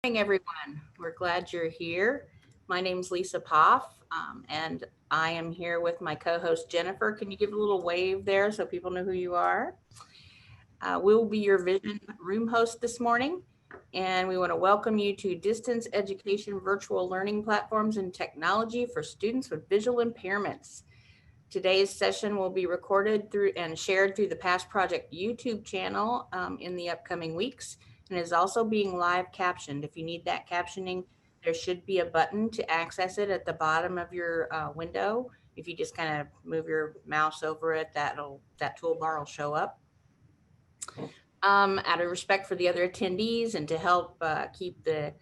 Morning, everyone. We're glad you're here. My name's Lisa Poff, and I am here with my co-host Jennifer. Can you give a little wave there so people know who you are? We will be your Vision Room host this morning, and we want to welcome you to Distance Education Virtual Learning Platforms and Technology for Students with Visual Impairments. Today's session will be recorded through and shared through the Past Project YouTube channel in the upcoming weeks, and is also being live captioned. If you need that captioning, there should be a button to access it at the bottom of your window. If you just kind of move your mouse over it, that toolbar will show up. Out of respect for the other attendees and to help keep the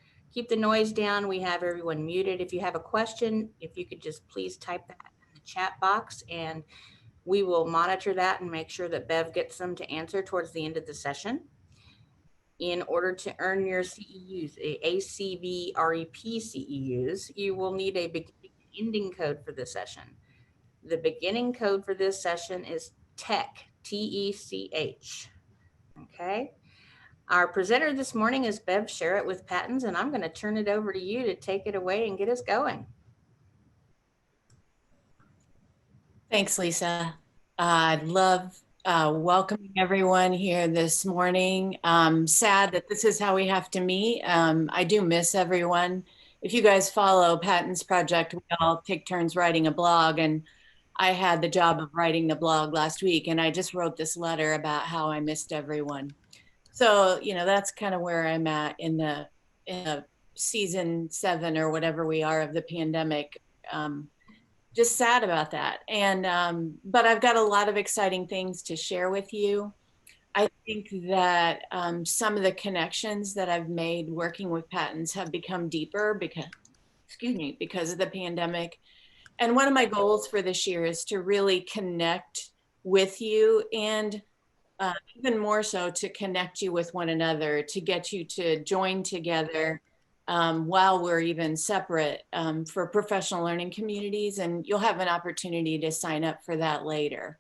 noise down, we have everyone muted. If you have a question, if you could just please type that in the chat box, and we will monitor that and make sure that Bev gets them to answer towards the end of the session. In order to earn your CEUs, ACV REP CEUs, you will need a beginning and ending code for this session. The beginning code for this session is TECH, TECH. Okay. Our presenter this morning is Bev Sherritt with Patents, and I'm going to turn it over to you to take it away and get us going. Thanks, Lisa. I'd love welcoming everyone here this morning. Sad that this is how we have to meet. I do miss everyone. If you guys follow Patents Project, we all take turns writing a blog, and I had the job of writing the blog last week, and I just wrote this letter about how I missed everyone. So, that's kind of where I'm at in the season 7 or whatever we are of the pandemic. Just sad about that. But I've got a lot of exciting things to share with you. I think that some of the connections that I've made working with patents have become deeper because of the pandemic. And one of my goals for this year is to really connect with you, and even more so to connect you with one another, to get you to join together while we're even separate for professional learning communities, and you'll have an opportunity to sign up for that later.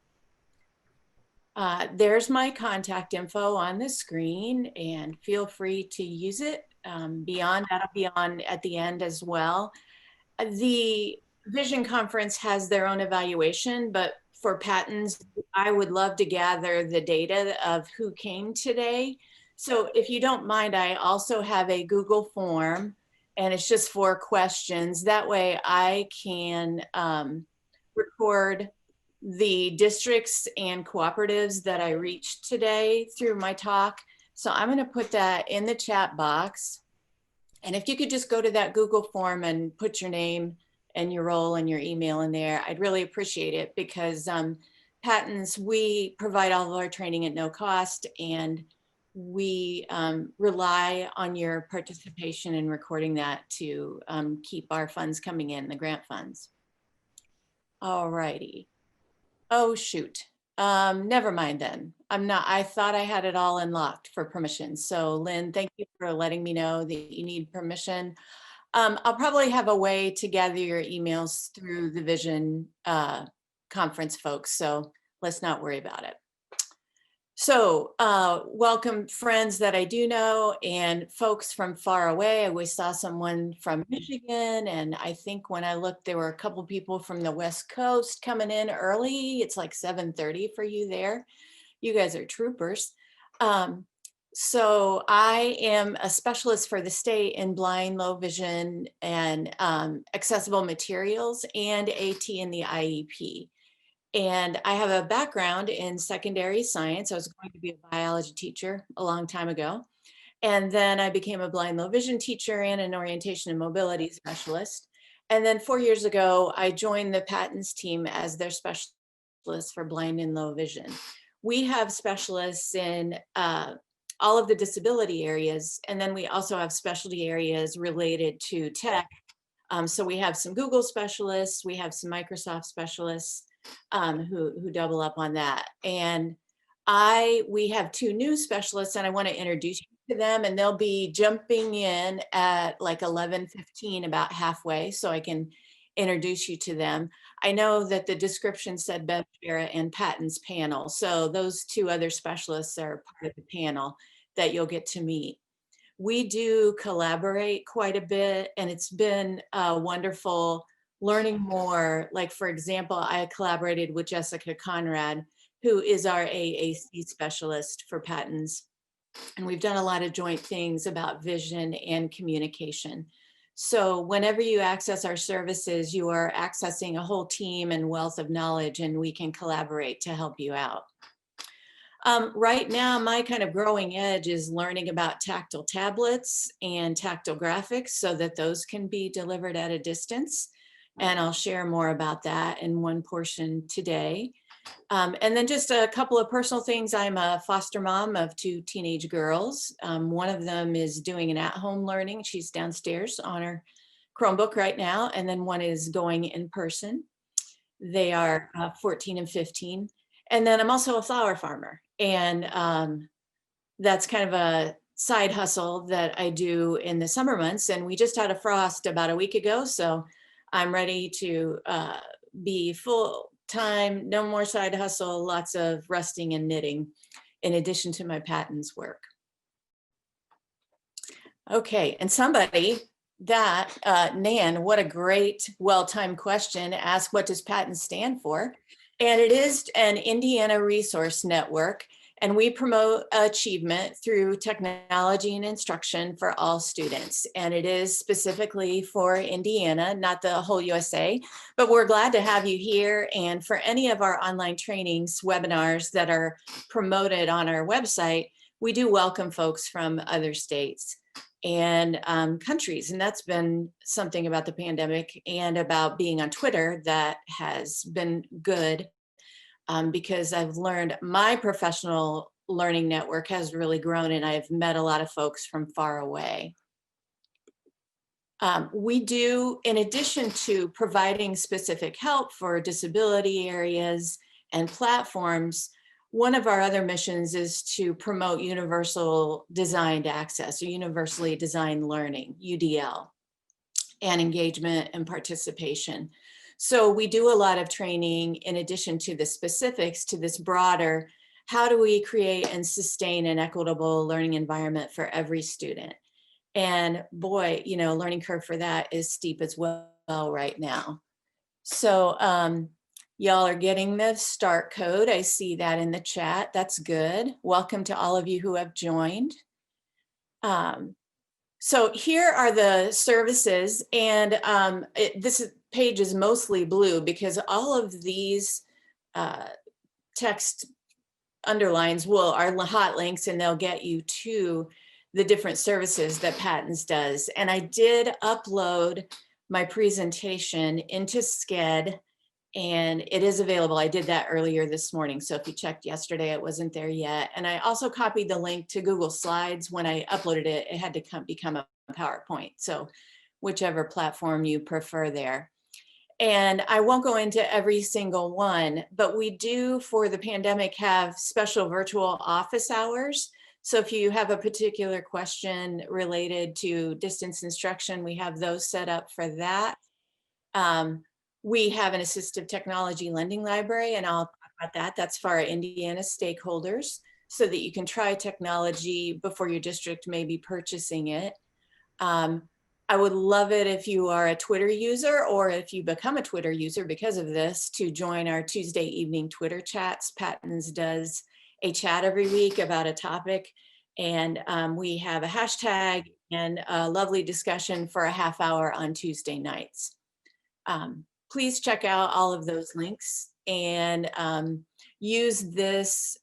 There's my contact info on the screen, and feel free to use it. That'll be on at the end as well. The Vision Conference has their own evaluation, but for patents, I would love to gather the data of who came today. So if you don't mind, I also have a Google form, and it's just 4 questions. That way I can record the districts and cooperatives that I reached today through my talk. So I'm going to put that in the chat box. And if you could just go to that Google form and put your name and your role and your email in there, I'd really appreciate it, because patents, we provide all of our training at no cost, and we rely on your participation in recording that to keep our funds coming in, the grant funds. All righty. Oh, shoot. Never mind then. I thought I had it all unlocked for permission. So Lynn, thank you for letting me know that you need permission. I'll probably have a way to gather your emails through the Vision conference folks, so let's not worry about it. So welcome friends that I do know and folks from far away. We saw someone from Michigan, and I think when I looked, there were a couple people from the West Coast coming in early. It's like 7:30 for you there. You guys are troopers. So I am a specialist for the state in blind, low vision, and accessible materials, and AT in the IEP. And I have a background in secondary science. I was going to be a biology teacher a long time ago. And then I became a blind, low vision teacher and an orientation and mobility specialist. And then 4 years ago, I joined the patents team as their specialist for blind and low vision. We have specialists in all of the disability areas. And then we also have specialty areas related to tech. So we have some Google specialists, we have some Microsoft specialists who double up on that. And we have 2 new specialists, and I want to introduce you to them, and they'll be jumping in at like 11:15, about halfway, so I can introduce you to them. I know that the description said Bev Sherritt and Patents panel, so those 2 other specialists are part of the panel that you'll get to meet. we do collaborate quite a bit, and it's been wonderful learning more. Like, for example, I collaborated with Jessica Conrad, who is our AAC specialist for patents. And we've done a lot of joint things about vision and communication. So whenever you access our services, you are accessing a whole team and wealth of knowledge, and we can collaborate to help you out. Right now, my kind of growing edge is learning about tactile tablets and tactile graphics so that those can be delivered at a distance. And I'll share more about that in one portion today. And then just a couple of personal things. I'm a foster mom of 2 teenage girls. One of them is doing an at-home learning. She's downstairs on her Chromebook right now. And then one is going in person. They are 14 and 15. And then I'm also a flower farmer. And that's kind of a side hustle that I do in the summer months. And we just had a frost about a week ago. So I'm ready to be full time, no more side hustle, lots of resting and knitting in addition to my patents work. Okay, and somebody that, Nan, what a great, well-timed question, asked what does patents stand for? And it is an Indiana resource network, and we promote achievement through technology and instruction for all students. And it is specifically for Indiana, not the whole USA, but we're glad to have you here. And for any of our online trainings, webinars that are promoted on our website, we do welcome folks from other states and countries. And that's been something about the pandemic and about being on Twitter that has been good. Because I've learned my professional learning network has really grown, and I've met a lot of folks from far away. We do, in addition to providing specific help for disability areas and platforms, one of our other missions is to promote universal designed access, or universally designed learning, UDL, and engagement and participation. So we do a lot of training in addition to the specifics to this broader, how do we create and sustain an equitable learning environment for every student? And boy, you know, learning curve for that is steep as well right now. So y'all are getting the start code. I see that in the chat. That's good. Welcome to all of you who have joined. So here are the services, and this page is mostly blue because all of these text underlines are hot links, and they'll get you to the different services that Patents does. And I did upload my presentation into Sched, and it is available. I did that earlier this morning. So if you checked yesterday, it wasn't there yet. And I also copied the link to Google Slides. When I uploaded it, it had to become a PowerPoint. So whichever platform you prefer there. And I won't go into every single one, but we do, for the pandemic, have special virtual office hours. So if you have a particular question related to distance instruction, we have those set up for that. We have an assistive technology lending library, and I'll talk about that. That's for our Indiana stakeholders, so that you can try technology before your district may be purchasing it. I would love it if you are a Twitter user, or if you become a Twitter user because of this, to join our Tuesday evening Twitter chats. Patents does a chat every week about a topic, and we have a hashtag and a lovely discussion for a half hour on Tuesday nights. Please check out all of those links and use this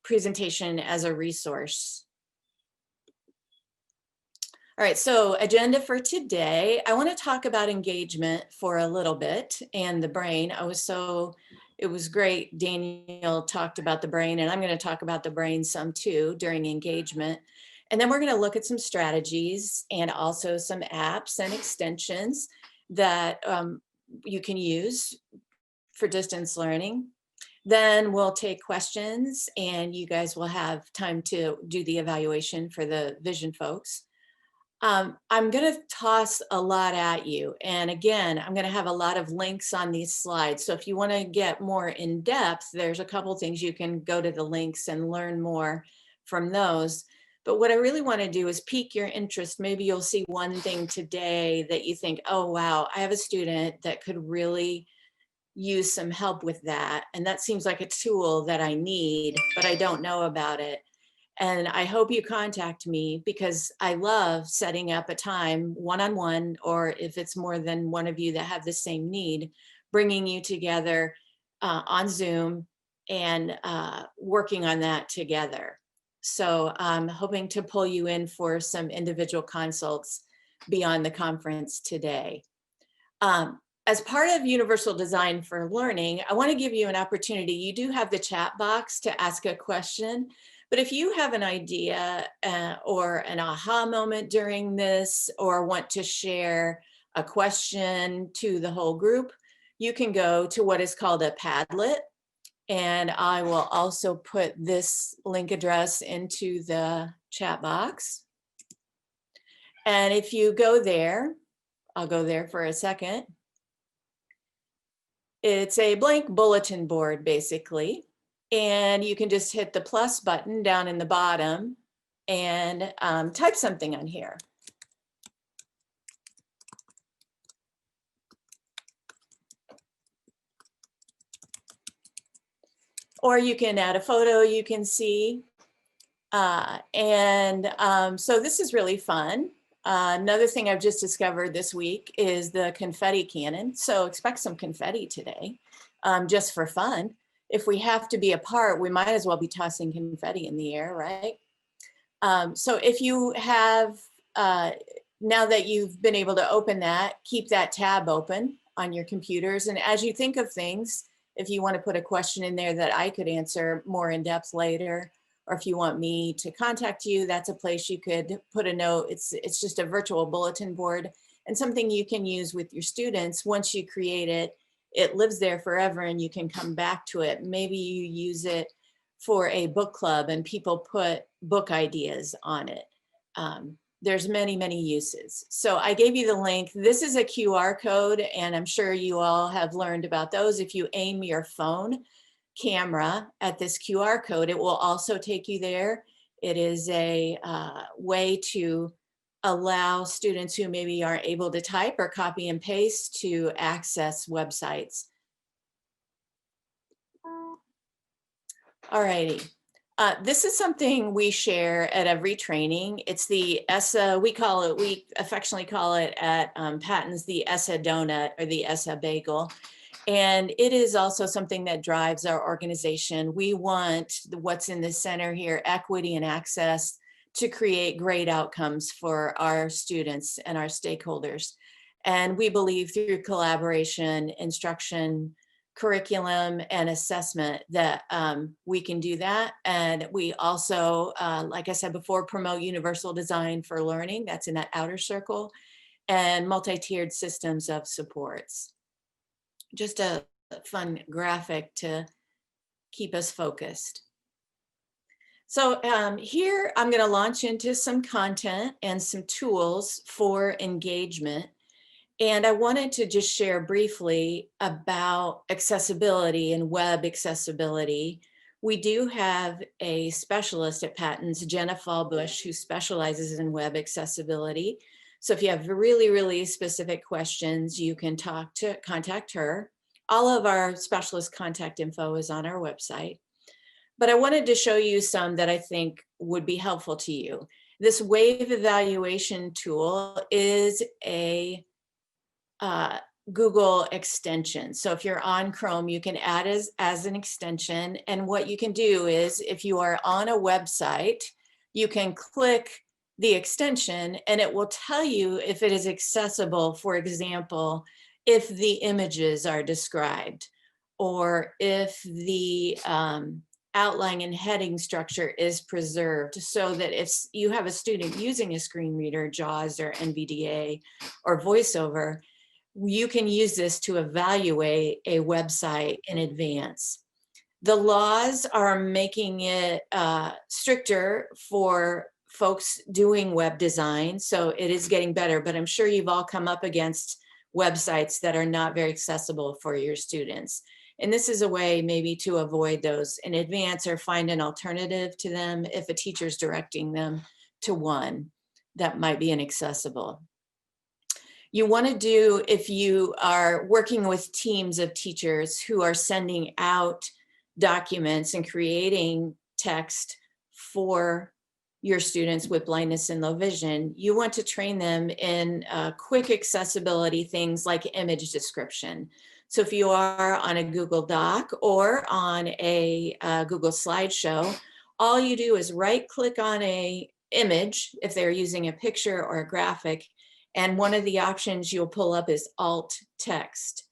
presentation as a resource. All right, so agenda for today, I want to talk about engagement for a little bit and the brain. It was great. Daniel talked about the brain, and I'm going to talk about the brain some too during engagement. And then we're going to look at some strategies and also some apps and extensions that you can use for distance learning. Then we'll take questions, and you guys will have time to do the evaluation for the vision folks. I'm going to toss a lot at you. And again, I'm going to have a lot of links on these slides. So if you want to get more in depth, there's a couple things you can go to the links and learn more from those. But what I really want to do is pique your interest. Maybe you'll see one thing today that you think, oh, wow, I have a student that could really use some help with that. And that seems like a tool that I need, but I don't know about it. And I hope you contact me, because I love setting up a time one-on-one, or if it's more than one of you that have the same need, bringing you together on Zoom and working on that together. So I'm hoping to pull you in for some individual consults beyond the conference today. As part of Universal Design for Learning, I want to give you an opportunity. You do have the chat box to ask a question, but if you have an idea or an aha moment during this, or want to share a question to the whole group, you can go to what is called a Padlet. And I will also put this link address into the chat box. And if you go there, I'll go there for a second. It's a blank bulletin board, basically. And you can just hit the plus button down in the bottom and type something on here. Or you can add a photo you can see. So this is really fun. Another thing I've just discovered this week is the confetti cannon. So expect some confetti today, just for fun. If we have to be apart, we might as well be tossing confetti in the air, right? So if you have, now that you've been able to open that, keep that tab open on your computers. And as you think of things, if you want to put a question in there that I could answer more in depth later, or if you want me to contact you, that's a place you could put a note. It's just a virtual bulletin board, and something you can use with your students. Once you create it, it lives there forever and you can come back to it. Maybe you use it for a book club and people put book ideas on it. There's many, many uses. So I gave you the link. This is a QR code, and I'm sure you all have learned about those. If you aim your phone camera at this QR code, it will also take you there. It is a way to allow students who maybe aren't able to type or copy and paste to access websites. All righty. This is something we share at every training. It's the ESSA, we affectionately call it at Patton's the ESSA donut or the ESSA bagel. And it is also something that drives our organization. We want what's in the center here, equity and access, to create great outcomes for our students and our stakeholders. And we believe through collaboration, instruction, curriculum, and assessment that we can do that. And we also, like I said before, promote universal design for learning. That's in that outer circle, and multi-tiered systems of supports. Just a fun graphic to keep us focused. So here I'm going to launch into some content and some tools for engagement. And I wanted to just share briefly about accessibility and web accessibility. We do have a specialist at Patton's, Jenna Fallbush, who specializes in web accessibility. So if you have really, really specific questions, you can contact her. All of our specialist contact info is on our website. But I wanted to show you some that I think would be helpful to you. This wave evaluation tool is a Google extension. So if you're on Chrome, you can add as an extension. And what you can do is, if you are on a website, you can click the extension and it will tell you if it is accessible. For example, if the images are described, or if the outline and heading structure is preserved, so that if you have a student using a screen reader, JAWS or NVDA or VoiceOver, you can use this to evaluate a website in advance. The laws are making it stricter for folks doing web design, so it is getting better, but I'm sure you've all come up against websites that are not very accessible for your students. And this is a way maybe to avoid those in advance or find an alternative to them if a teacher's directing them to one that might be inaccessible. You want to do, if you are working with teams of teachers who are sending out documents and creating text for your students with blindness and low vision, you want to train them in quick accessibility things like image description. So if you are on a Google Doc or on a Google slideshow, all you do is right click on a image if they're using a picture or a graphic, and one of the options you'll pull up is alt text.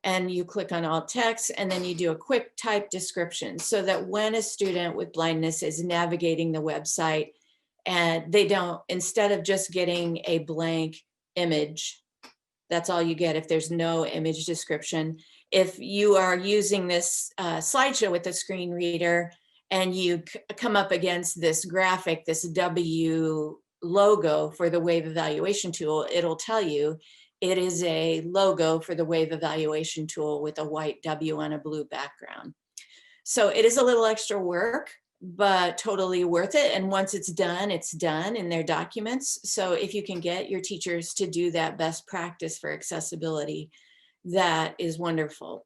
And you click on alt text and then you do a quick type description so that when a student with blindness is navigating the website and they don't, instead of just getting a blank image, that's all you get if there's no image description. If you are using this slideshow with a screen reader and you come up against this graphic, this W logo for the wave evaluation tool, it'll tell you it is a logo for the wave evaluation tool with a white W on a blue background. So it is a little extra work, but totally worth it. And once it's done in their documents. So if you can get your teachers to do that best practice for accessibility, that is wonderful.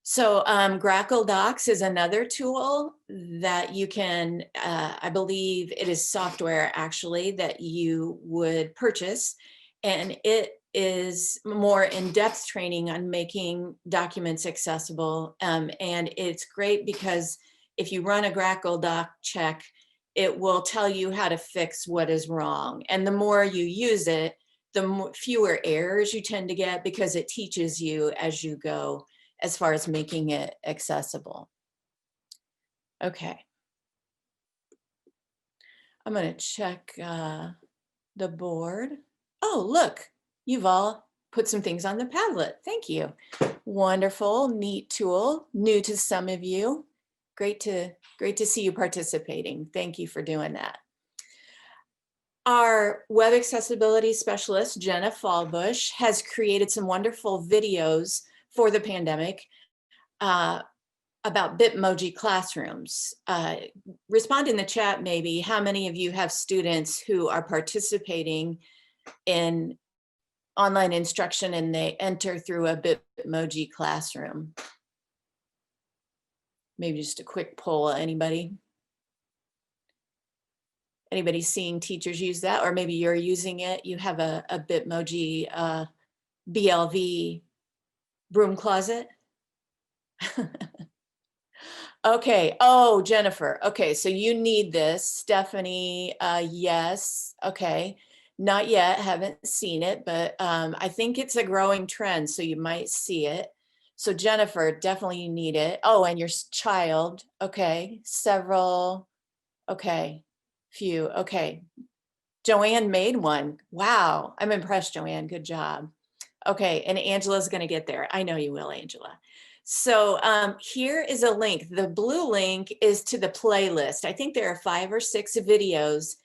So Grackle Docs is another tool that you can, I believe it is software actually that you would purchase. And it is more in-depth training on making documents accessible. And it's great because if you run a Grackle Doc check, it will tell you how to fix what is wrong. And the more you use it, the fewer errors you tend to get because it teaches you as you go as far as making it accessible. Okay. I'm going to check the board. Oh, look, you've all put some things on the Padlet. Thank you. Wonderful, neat tool, new to some of you. Great to see you participating. Thank you for doing that. Our web accessibility specialist, Jenna Fallbush, has created some wonderful videos for the pandemic about Bitmoji classrooms. Respond in the chat maybe how many of you have students who are participating in online instruction and they enter through a Bitmoji classroom. Maybe just a quick poll, anybody? Anybody seeing teachers use that? Or maybe you're using it, you have a Bitmoji BLV broom closet? Okay, oh, Jennifer, okay, so you need this. Stephanie, yes, okay. Not yet, haven't seen it, but I think it's a growing trend, so you might see it. So Jennifer, definitely you need it. Oh, and your child, okay, several, okay, few, okay. Joanne made one. Wow, I'm impressed, Joanne, good job. Okay, and Angela's gonna get there. I know you will, Angela. So here is a link. The blue link is to the playlist. I think there are 5 or 6 videos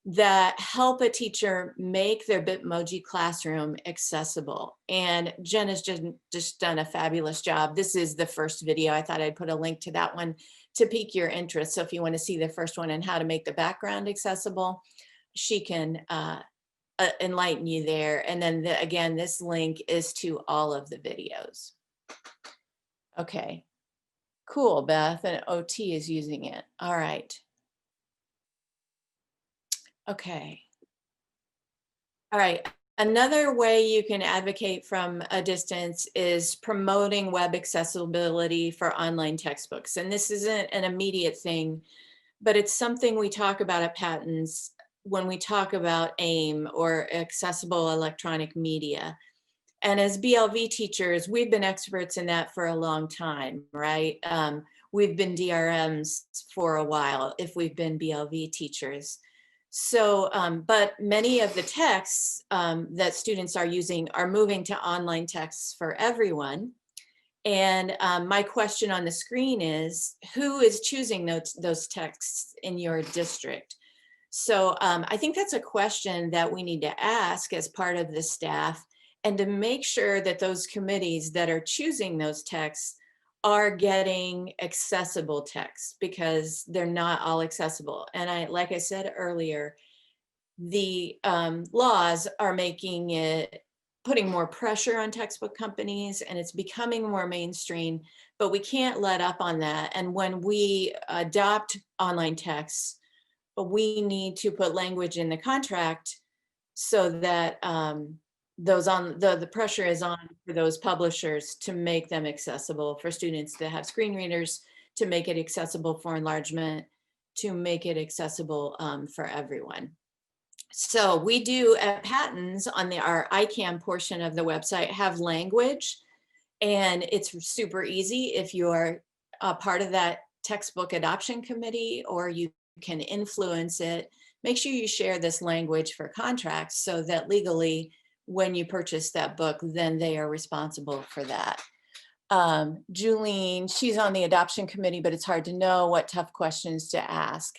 that help a teacher make their Bitmoji classroom accessible. And Jen has just done a fabulous job. This is the first video. I thought I'd put a link to that one to pique your interest. So if you want to see the first one and how to make the background accessible, she can enlighten you there. And then again, this link is to all of the videos. Okay, cool, Beth, and OT is using it. All right. Okay. All right. Another way you can advocate from a distance is promoting web accessibility for online textbooks. And this isn't an immediate thing, but it's something we talk about at Patents when we talk about AIM or accessible electronic media. And as BLV teachers, we've been experts in that for a long time, right? We've been DRMs for a while if we've been BLV teachers. So, but many of the texts that students are using are moving to online texts for everyone. And my question on the screen is, who is choosing those texts in your district? So I think that's a question that we need to ask as part of the staff and to make sure that those committees that are choosing those texts are getting accessible texts, because they're not all accessible. And like I said earlier, the laws are making it, putting more pressure on textbook companies, and it's becoming more mainstream, but we can't let up on that. And when we adopt online texts, we need to put language in the contract so that the pressure is on for those publishers to make them accessible for students that have screen readers, to make it accessible for enlargement, to make it accessible for everyone. So we do at Patents on our ICAM portion of the website have language, and it's super easy if you're a part of that textbook adoption committee or you can influence it. Make sure you share this language for contracts so that when you purchase that book, then they are responsible for that. Julene, she's on the adoption committee, but it's hard to know what tough questions to ask.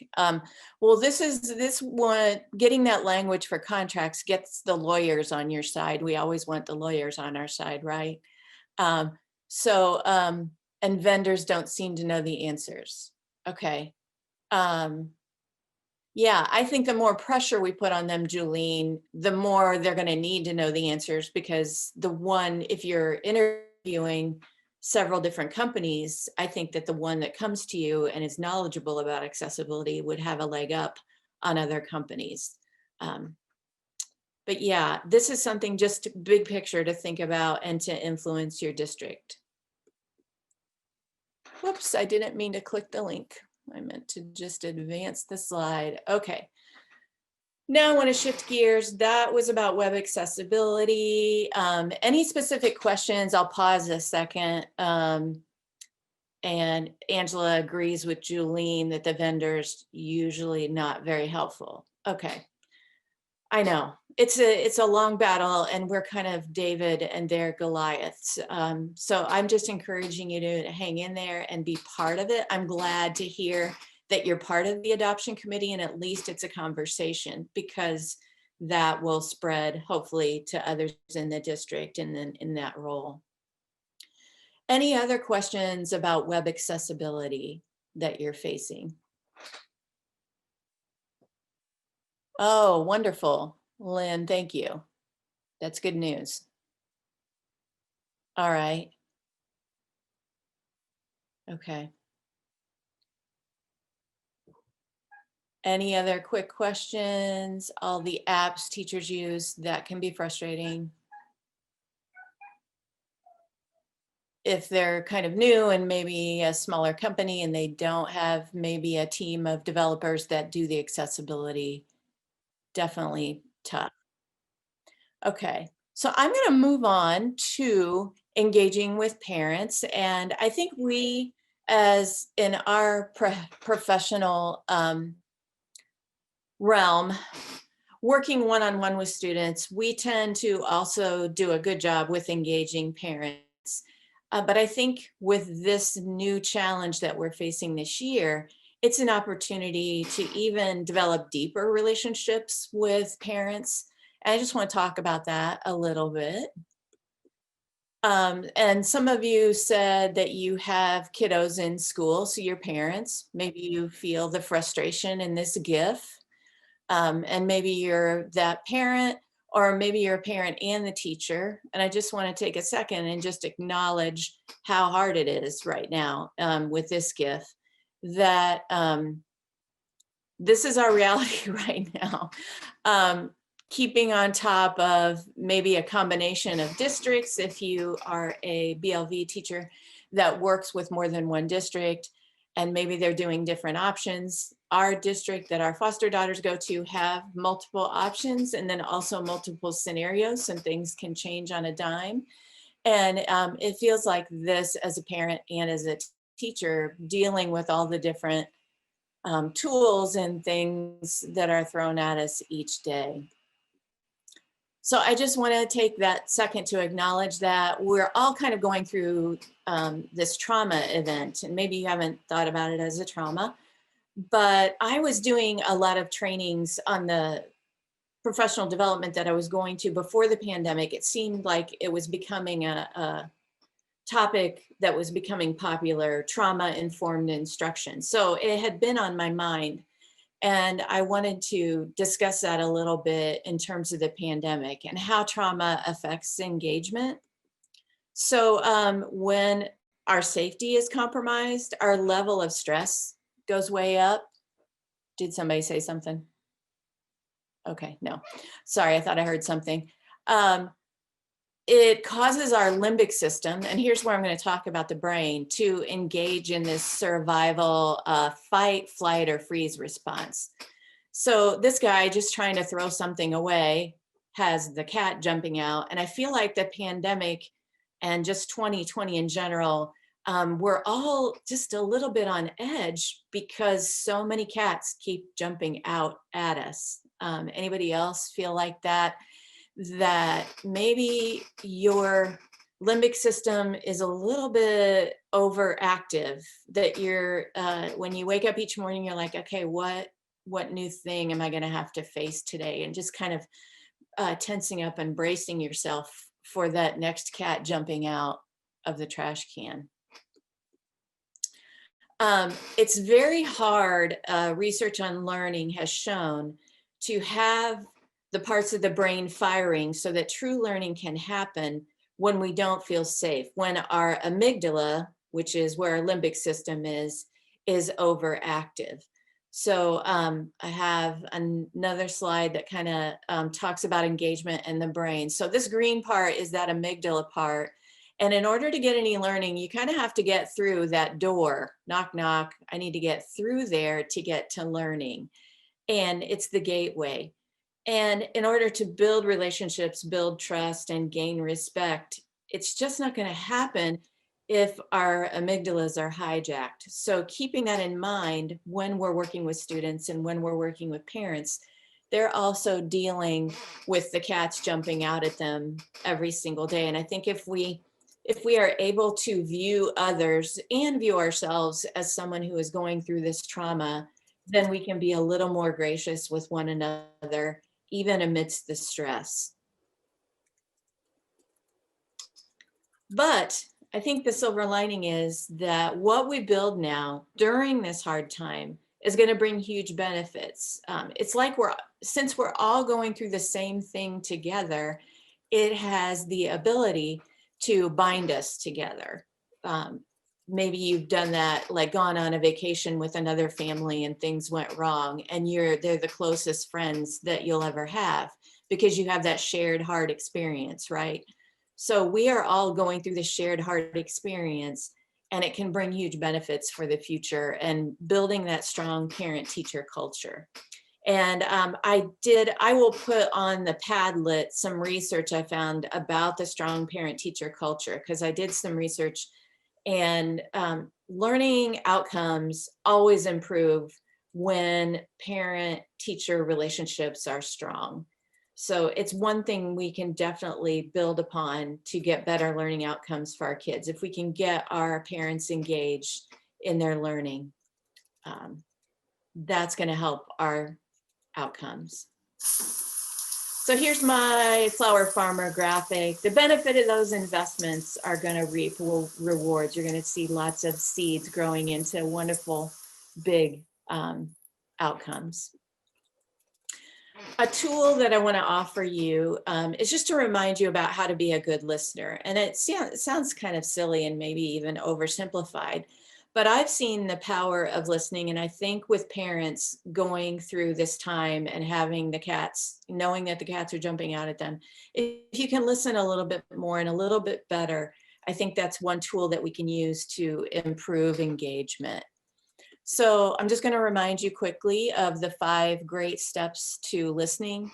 Well, this one, getting that language for contracts gets the lawyers on your side. We always want the lawyers on our side, right? And vendors don't seem to know the answers. Okay. Yeah, I think the more pressure we put on them, Julene, the more they're going to need to know the answers, because if you're interviewing several different companies, I think that the one that comes to you and is knowledgeable about accessibility would have a leg up on other companies. But yeah, this is something just big picture to think about and to influence your district. Whoops, I didn't mean to click the link. I meant to just advance the slide. Okay. Now I want to shift gears. That was about web accessibility. Any specific questions? I'll pause a second. And Angela agrees with Julene that the vendors usually not very helpful. Okay. I know it's a long battle, and we're kind of David and they're Goliaths. So I'm just encouraging you to hang in there and be part of it. I'm glad to hear that you're part of the adoption committee, and at least it's a conversation, because that will spread hopefully to others in the district and then in that role. Any other questions about web accessibility that you're facing? Oh, wonderful. Lynn, thank you. That's good news. All right. Okay. Any other quick questions? All the apps teachers use, that can be frustrating. If they're kind of new and maybe a smaller company and they don't have maybe a team of developers that do the accessibility, definitely tough. Okay, so I'm going to move on to engaging with parents. And I think we, as in our professional realm, working one-on-one with students, we tend to also do a good job with engaging parents. But I think with this new challenge that we're facing this year, it's an opportunity to even develop deeper relationships with parents. And I just want to talk about that a little bit. And some of you said that you have kiddos in school, so your parents, maybe you feel the frustration in this GIF. And maybe you're that parent, or maybe you're a parent and the teacher. And I just want to take a second and just acknowledge how hard it is right now with this GIF, that this is our reality right now. Keeping on top of maybe a combination of districts, if you are a BLV teacher that works with more than one district, and maybe they're doing different options. Our district that our foster daughters go to have multiple options, and then also multiple scenarios, and things can change on a dime. And it feels like this, as a parent and as a teacher, dealing with all the different tools and things that are thrown at us each day. So I just want to take that second to acknowledge that we're all kind of going through this trauma event, and maybe you haven't thought about it as a trauma, but I was doing a lot of trainings on the professional development that I was going to before the pandemic, it seemed like it was becoming a topic that was becoming popular, trauma-informed instruction. So it had been on my mind, and I wanted to discuss that a little bit in terms of the pandemic and how trauma affects engagement. So when our safety is compromised, our level of stress goes way up. Did somebody say something? Okay, no, sorry, I thought I heard something. It causes our limbic system, and here's where I'm going to talk about the brain, to engage in this survival fight, flight, or freeze response. So this guy just trying to throw something away has the cat jumping out. And I feel like the pandemic and just 2020 in general, we're all just a little bit on edge because so many cats keep jumping out at us. Anybody else feel like that? That maybe your limbic system is a little bit overactive, that you're, when you wake up each morning, you're like, okay, what new thing am I going to have to face today? And just kind of tensing up and bracing yourself for that next cat jumping out of the trash can. It's very hard. Research on learning has shown to have the parts of the brain firing so that true learning can happen when we don't feel safe, when our amygdala, which is where our limbic system is overactive. So I have another slide that kind of talks about engagement in the brain. So this green part is that amygdala part. And in order to get any learning, you kind of have to get through that door, knock, knock. I need to get through there to get to learning. And it's the gateway. And in order to build relationships, build trust, and gain respect, it's just not going to happen if our amygdalas are hijacked. So keeping that in mind when we're working with students and when we're working with parents, they're also dealing with the cats jumping out at them every single day. And I think if we are able to view others and view ourselves as someone who is going through this trauma, then we can be a little more gracious with one another, even amidst the stress. But I think the silver lining is that what we build now during this hard time is going to bring huge benefits. It's like since we're all going through the same thing together, it has the ability to bind us together. Maybe you've done that, like gone on a vacation with another family and things went wrong, and they're the closest friends that you'll ever have because you have that shared hard experience, right? So we are all going through the shared hard experience, and it can bring huge benefits for the future and building that strong parent-teacher culture. And I will put on the Padlet some research I found about the strong parent-teacher culture, because I did some research, and learning outcomes always improve when parent-teacher relationships are strong. So it's one thing we can definitely build upon to get better learning outcomes for our kids. If we can get our parents engaged in their learning, that's going to help our outcomes. So here's my flower farmer graphic. The benefit of those investments are going to reap rewards. You're going to see lots of seeds growing into wonderful, big outcomes. A tool that I want to offer you is just to remind you about how to be a good listener. And it sounds kind of silly and maybe even oversimplified, but I've seen the power of listening. And I think with parents going through this time and having the cats, knowing that the cats are jumping out at them, if you can listen a little bit more and a little bit better, I think that's one tool that we can use to improve engagement. So I'm just going to remind you quickly of the 5 great steps to listening,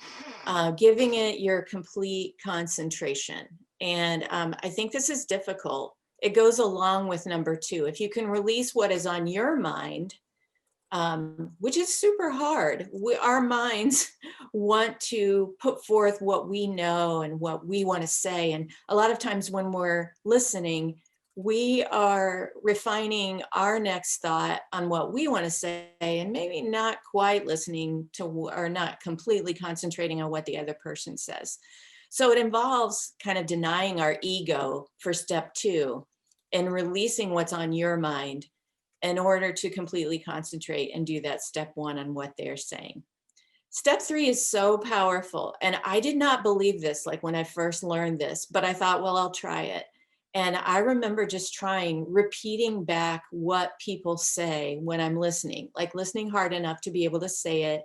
giving it your complete concentration. And I think this is difficult. It goes along with number 2. If you can release what is on your mind, which is super hard. Our minds want to put forth what we know and what we want to say. And a lot of times when we're listening, we are refining our next thought on what we want to say, and maybe not quite listening to or not completely concentrating on what the other person says. So it involves kind of denying our ego for step 2 and releasing what's on your mind in order to completely concentrate and do that step 1 on what they're saying. Step 3 is so powerful. And I did not believe this, like when I first learned this, but I thought, well, I'll try it. And I remember just trying, repeating back what people say when I'm listening, like listening hard enough to be able to say it,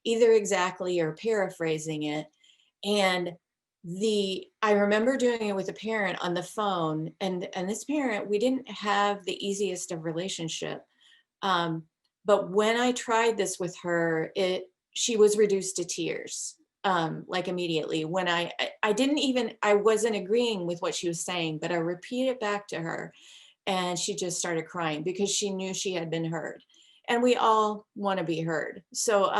either exactly or paraphrasing it. And I remember doing it with a parent on the phone, and this parent, we didn't have the easiest of relationship. But when I tried this with her, she was reduced to tears, like immediately. When I wasn't agreeing with what she was saying, but I repeated back to her, and she just started crying because she knew she had been heard. And we all want to be heard. So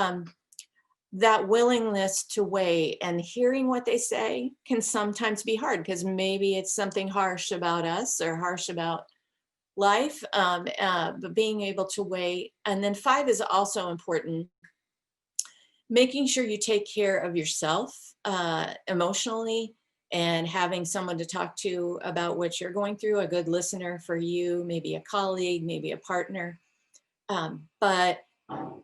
that willingness to wait and hearing what they say can sometimes be hard, because maybe it's something harsh about us or harsh about life, but being able to wait. And then 5 is also important, making sure you take care of yourself emotionally, and having someone to talk to about what you're going through, a good listener for you, maybe a colleague, maybe a partner. But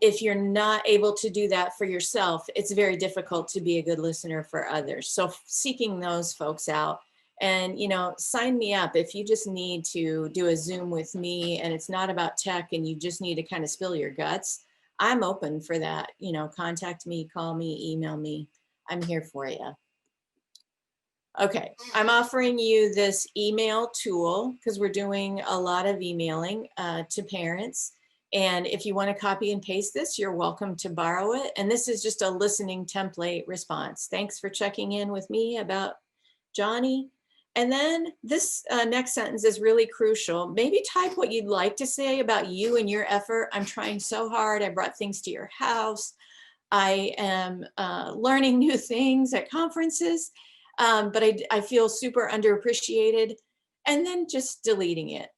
if you're not able to do that for yourself, it's very difficult to be a good listener for others. So seeking those folks out, and, sign me up if you just need to do a Zoom with me and it's not about tech and you just need to kind of spill your guts. I'm open for that. Contact me, call me, email me. I'm here for you. Okay, I'm offering you this email tool because we're doing a lot of emailing to parents. And if you want to copy and paste this, you're welcome to borrow it. And this is just a listening template response. Thanks for checking in with me about Johnny. And then this next sentence is really crucial. Maybe type what you'd like to say about you and your effort. I'm trying so hard. I brought things to your house. I am learning new things at conferences, but I feel super underappreciated. And then just deleting it.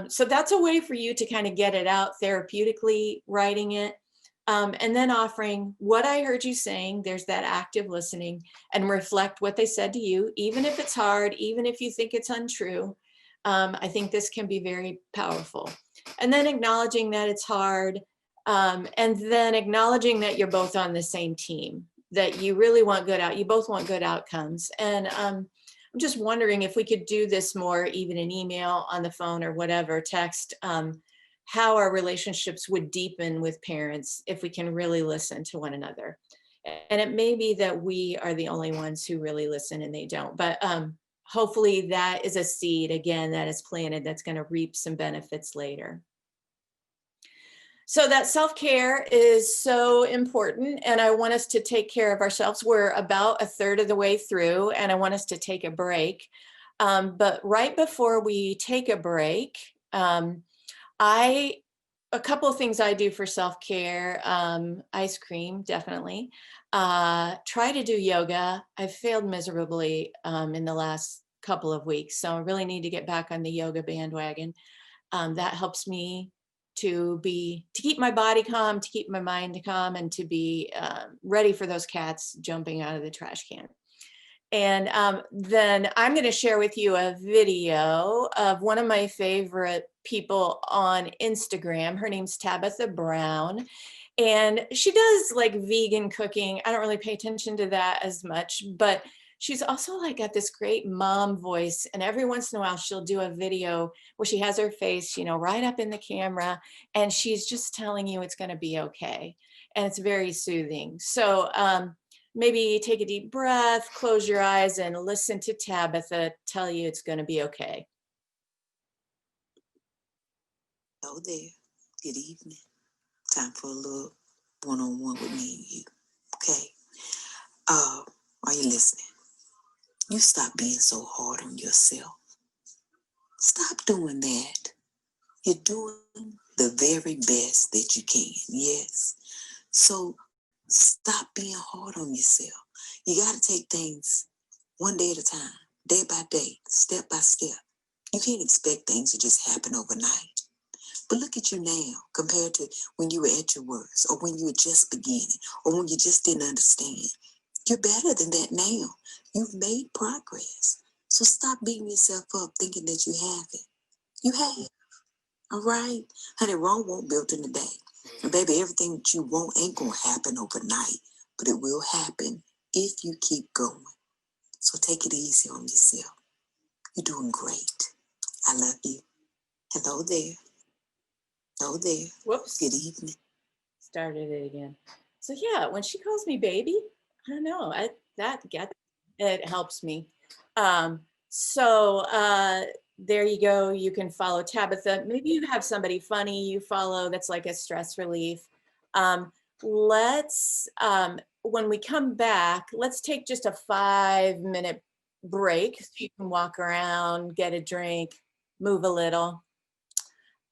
So that's a way for you to kind of get it out therapeutically, writing it. And then offering what I heard you saying, there's that active listening, and reflect what they said to you, even if it's hard, even if you think it's untrue. I think this can be very powerful. And then acknowledging that it's hard, and then acknowledging that you're both on the same team, that you really want you both want good outcomes. And I'm just wondering if we could do this more, even in email, on the phone, or whatever, text, how our relationships would deepen with parents if we can really listen to one another. And it may be that we are the only ones who really listen and they don't, but hopefully that is a seed, again, that is planted, that's going to reap some benefits later. So that self-care is so important, and I want us to take care of ourselves. We're about a third of the way through, and I want us to take a break. But right before we take a break, a couple of things I do for self-care, ice cream, definitely. Try to do yoga. I've failed miserably in the last couple of weeks, so I really need to get back on the yoga bandwagon. That helps me to keep my body calm, to keep my mind calm, and to be ready for those cats jumping out of the trash can. And then I'm going to share with you a video of one of my favorite people on Instagram. Her name's Tabitha Brown. And she does like vegan cooking. I don't really pay attention to that as much, but she's also like got this great mom voice. And every once in a while, she'll do a video where she has her face, right up in the camera. And she's just telling you it's going to be okay. And it's very soothing. So, maybe take a deep breath, close your eyes, and listen to Tabitha tell you it's going to be okay. Hello there. Good evening. Time for a little one-on-one with me and you. Okay. Are you listening? You stop being so hard on yourself. Stop doing that. You're doing the very best that you can. Yes. So stop being hard on yourself. You got to take things one day at a time, day by day, step by step. You can't expect things to just happen overnight. But look at you now compared to when you were at your worst, or when you were just beginning, or when you just didn't understand. You're better than that now. You've made progress. So stop beating yourself up thinking that you haven't. You have. All right? Honey, Rome won't build in a day. And baby, everything that you want ain't going to happen overnight, but it will happen if you keep going. So take it easy on yourself. You're doing great. I love you. Hello there. Hello there. Whoops. Good evening. Started it again. So yeah, when she calls me baby, I don't know. It helps me. There you go. You can follow Tabitha. Maybe you have somebody funny you follow that's like a stress relief. When we come back, let's take just a 5-minute break so you can walk around, get a drink, move a little.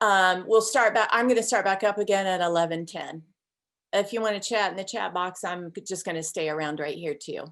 We'll start back. I'm going to start back up again at 11:10. If you want to chat in the chat box, I'm just going to stay around right here too.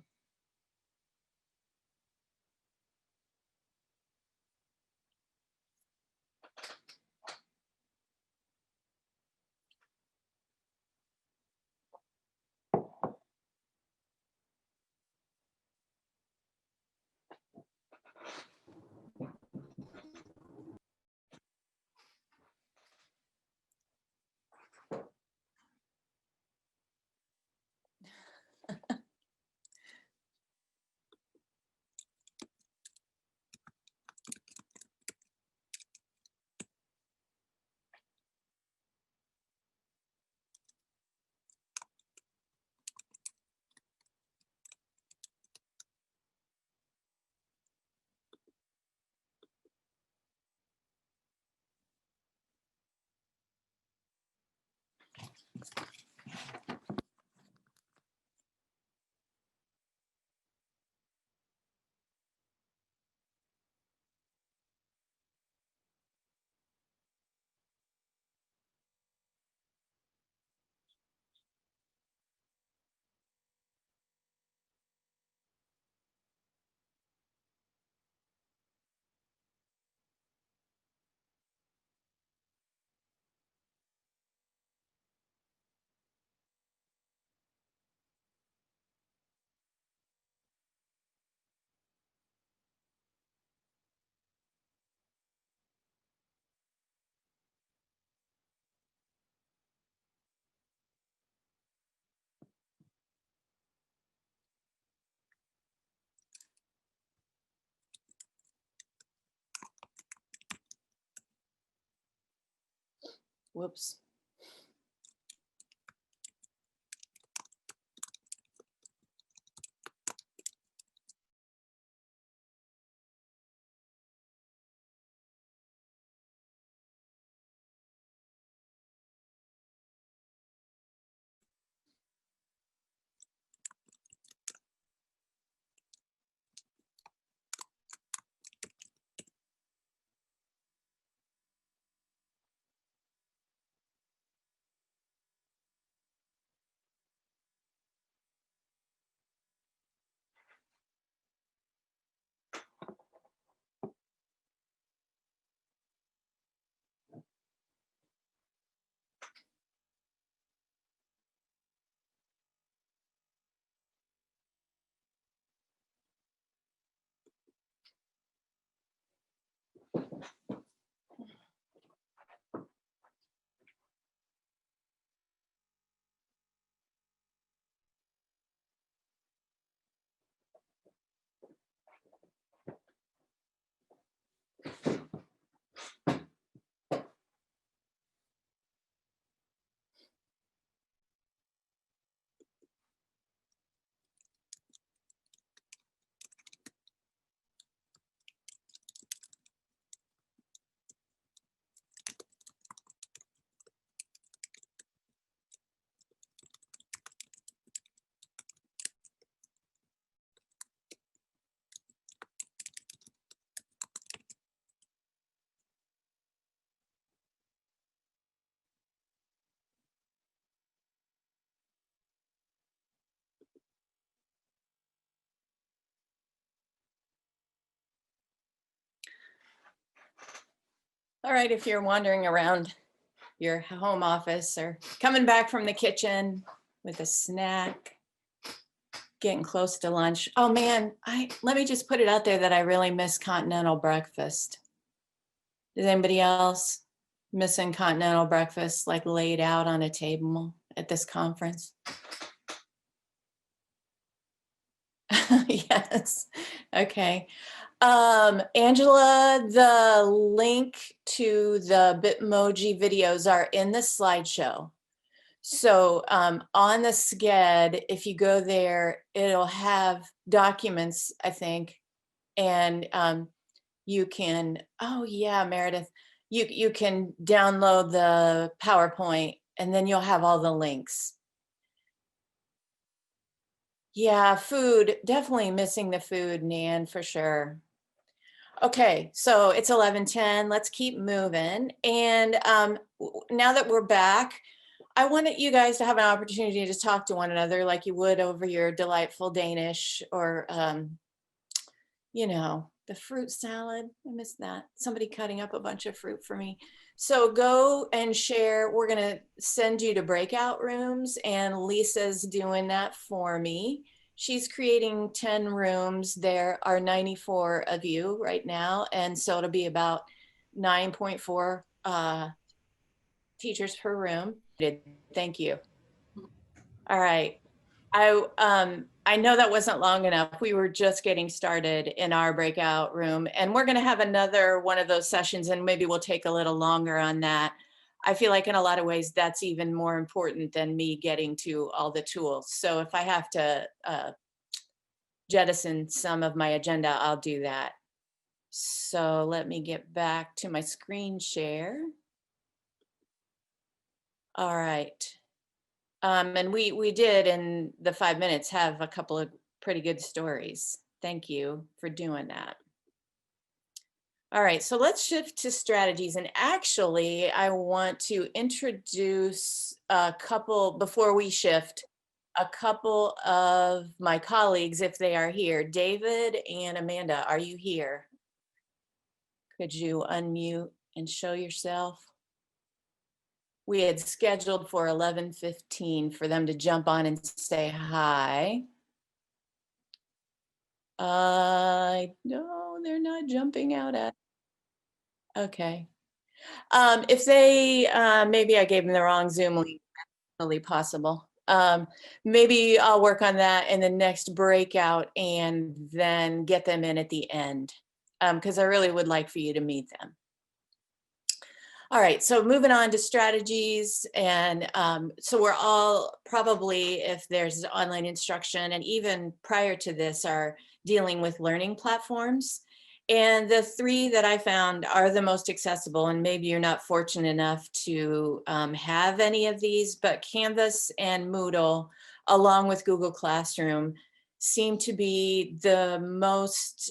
Whoops. All right, if you're wandering around your home office or coming back from the kitchen with a snack, getting close to lunch. Oh man, let me just put it out there that I really miss continental breakfast. Is anybody else missing continental breakfast, like laid out on a table at this conference? Yes. Okay. Angela, the link to the Bitmoji videos are in the slideshow. So on the SCED, if you go there, it'll have documents, I think, and you can, oh yeah, Meredith, you can download the PowerPoint and then you'll have all the links. Yeah, food, definitely missing the food, Nan, for sure. Okay, so it's 11:10. Let's keep moving. And now that we're back, I wanted you guys to have an opportunity to just talk to one another like you would over your delightful Danish or, you know, the fruit salad. I missed that. Somebody cutting up a bunch of fruit for me. So go and share. We're going to send you to breakout rooms, and Lisa's doing that for me. She's creating 10 rooms. There are 94 of you right now. And so it'll be about 9.4 teachers per room. Thank you. All right. I know that wasn't long enough. We were just getting started in our breakout room, and we're going to have another one of those sessions, and maybe we'll take a little longer on that. I feel like in a lot of ways that's even more important than me getting to all the tools. So if I have to jettison some of my agenda, I'll do that. So let me get back to my screen share. All right. And we did in the 5 minutes have a couple of pretty good stories. Thank you for doing that. All right, so let's shift to strategies. And actually, I want to introduce a couple, before we shift, a couple of my colleagues, if they are here. David and Amanda, are you here? Could you unmute and show yourself? We had scheduled for 11:15 for them to jump on and say hi. No, they're not jumping out at. Okay. If they, maybe I gave them the wrong Zoom link, totally possible. Maybe I'll work on that in the next breakout and then get them in at the end, because I really would like for you to meet them. All right, so moving on to strategies. And so we're all probably, if there's online instruction, and even prior to this, are dealing with learning platforms. And the three that I found are the most accessible, and maybe you're not fortunate enough to have any of these, but Canvas and Moodle, along with Google Classroom, seem to be the most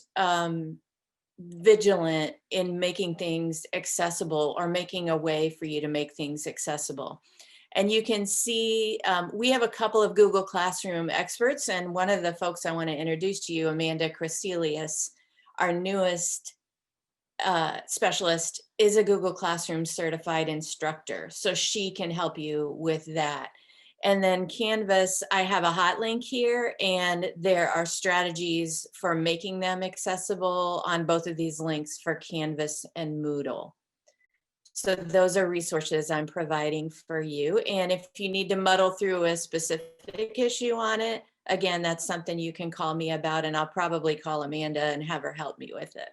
vigilant in making things accessible, or making a way for you to make things accessible. And you can see, we have a couple of Google Classroom experts, and one of the folks I want to introduce to you, Amanda Crecelius, our newest specialist, is a Google Classroom certified instructor. So she can help you with that. And then Canvas, I have a hot link here, and there are strategies for making them accessible on both of these links for Canvas and Moodle. So those are resources I'm providing for you. And if you need to muddle through a specific issue on it, again, that's something you can call me about, and I'll probably call Amanda and have her help me with it.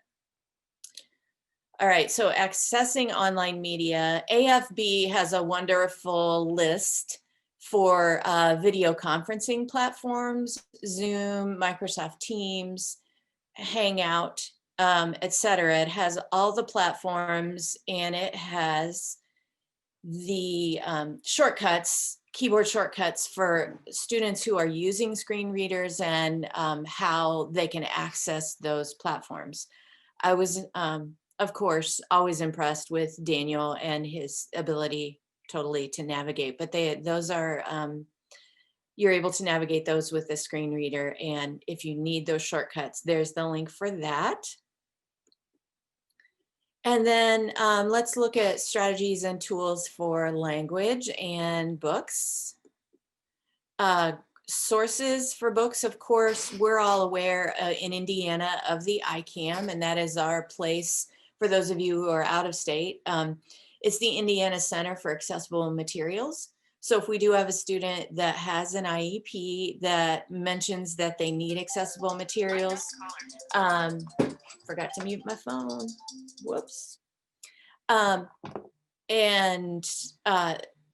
All right, so accessing online media, AFB has a wonderful list for video conferencing platforms, Zoom, Microsoft Teams, Hangout, etc. It has all the platforms, and it has the shortcuts, keyboard shortcuts for students who are using screen readers, and how they can access those platforms. I was, of course, always impressed with Daniel and his ability totally to navigate, but those are, you're able to navigate those with the screen reader. And if you need those shortcuts, there's the link for that. And then let's look at strategies and tools for language and books. Sources for books, of course, we're all aware in Indiana of the ICAM, and that is our place for those of you who are out of state. It's the Indiana Center for Accessible Materials. So if we do have a student that has an IEP that mentions that they need accessible materials, forgot to mute my phone, whoops.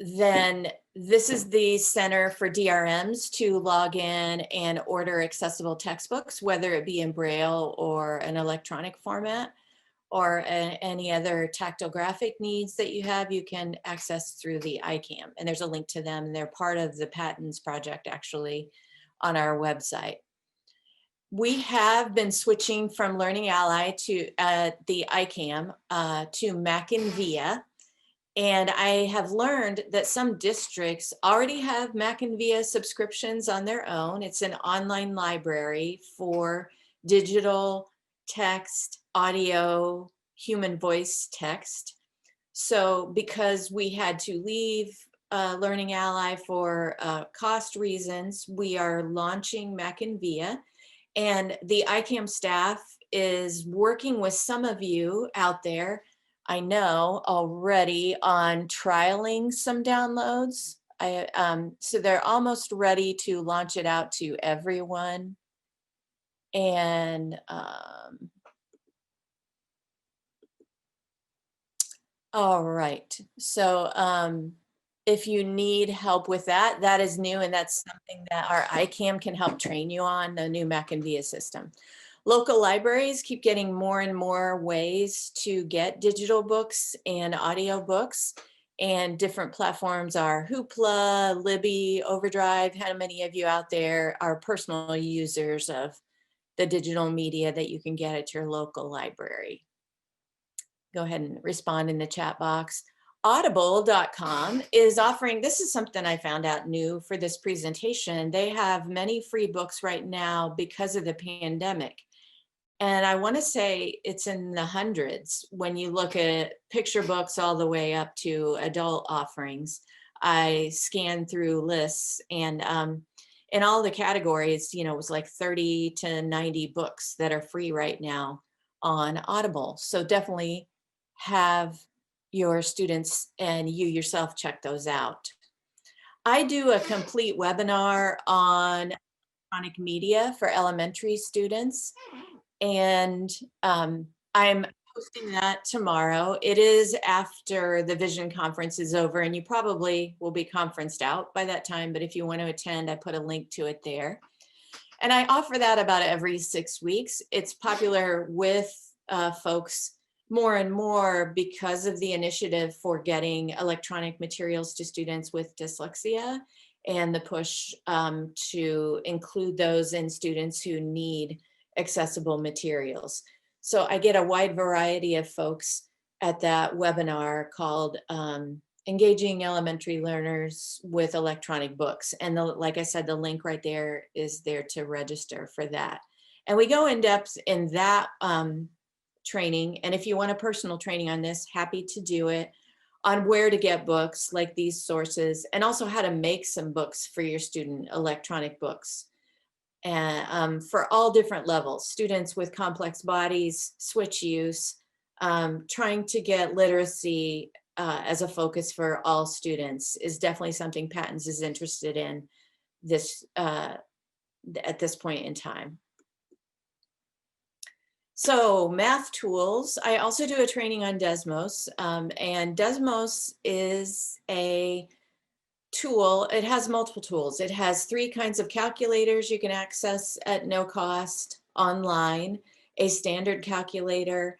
Then this is the Center for DRMs to log in and order accessible textbooks, whether it be in Braille or an electronic format, or any other tactographic needs that you have, you can access through the ICAM. And there's a link to them. They're part of the Patents project actually on our website. We have been switching from Learning Ally to the ICAM to Mac and Via. And I have learned that some districts already have Mac and Via subscriptions on their own. It's an online library for digital text, audio, human voice text. So because we had to leave Learning Ally for cost reasons, we are launching Mac and Via. And the ICAM staff is working with some of you out there, I know already, on trialing some downloads. So they're almost ready to launch it out to everyone. And all right, so if you need help with that, that is new, and that's something that our ICAM can help train you on, the new Mac and Via system. Local libraries keep getting more and more ways to get digital books and audio books, and different platforms are Hoopla, Libby, Overdrive. How many of you out there are personal users of the digital media that you can get at your local library? Go ahead and respond in the chat box. Audible.com is offering, this is something I found out new for this presentation. They have many free books right now because of the pandemic. And I want to say it's in the hundreds when you look at picture books all the way up to adult offerings. I scanned through lists, and in all the categories, you know, it was like 30 to 90 books that are free right now on Audible. So definitely have your students and you yourself check those out. I do a complete webinar on electronic media for elementary students, and I'm posting that tomorrow. It is after the Vision Conference is over, and you probably will be conferenced out by that time, but if you want to attend, I put a link to it there. And I offer that about every 6 weeks. It's popular with folks more and more because of the initiative for getting electronic materials to students with dyslexia and the push to include those in students who need accessible materials. So I get a wide variety of folks at that webinar called Engaging Elementary Learners with Electronic Books. And like I said, the link right there is there to register for that. And we go in depth in that training. And if you want a personal training on this, happy to do it, on where to get books like these sources, and also how to make some books for your student, electronic books. And for all different levels, students with complex bodies, switch use, trying to get literacy as a focus for all students is definitely something Patents is interested in this at this point in time. So math tools, I also do a training on Desmos, and Desmos is a tool. It has multiple tools. It has 3 kinds of calculators you can access at no cost online: a standard calculator,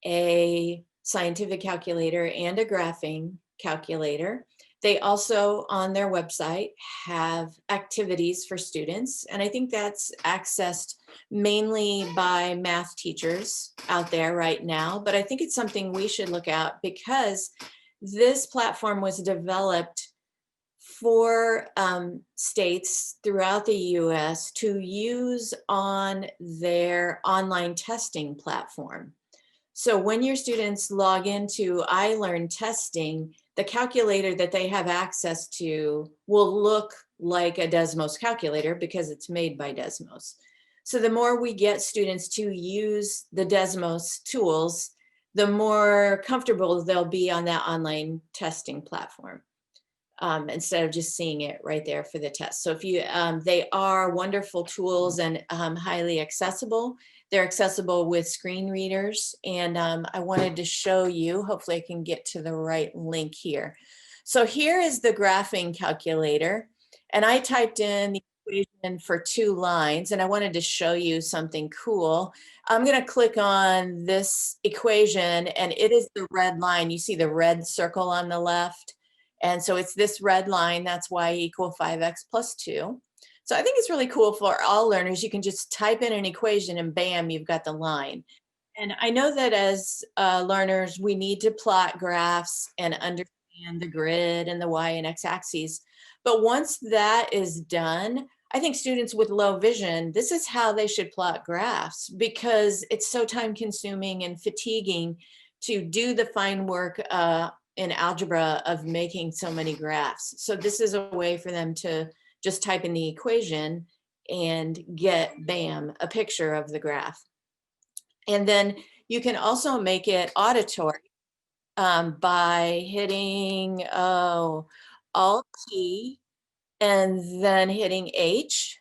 a scientific calculator, and a graphing calculator. They also, on their website, have activities for students, and I think that's accessed mainly by math teachers out there right now, but I think it's something we should look at because this platform was developed for states throughout the US to use on their online testing platform. So when your students log into iLearn testing, the calculator that they have access to will look like a Desmos calculator because it's made by Desmos. So the more we get students to use the Desmos tools, the more comfortable they'll be on that online testing platform, instead of just seeing it right there for the test. So if you, they are wonderful tools and highly accessible. They're accessible with screen readers. And I wanted to show you, hopefully I can get to the right link here. So here is the graphing calculator. And I typed in the equation for 2 lines, and I wanted to show you something cool. I'm going to click on this equation, and it is the red line. You see the red circle on the left. And so it's this red line, that's y equal 5x plus 2. So I think it's really cool for all learners. You can just type in an equation and bam, you've got the line. And I know that as learners, we need to plot graphs and understand the grid and the y and x axes. But once that is done, I think students with low vision, this is how they should plot graphs, because it's so time consuming and fatiguing to do the fine work in algebra of making so many graphs. So this is a way for them to just type in the equation and get, bam, a picture of the graph. And then you can also make it auditory by hitting Alt-T and then hitting H.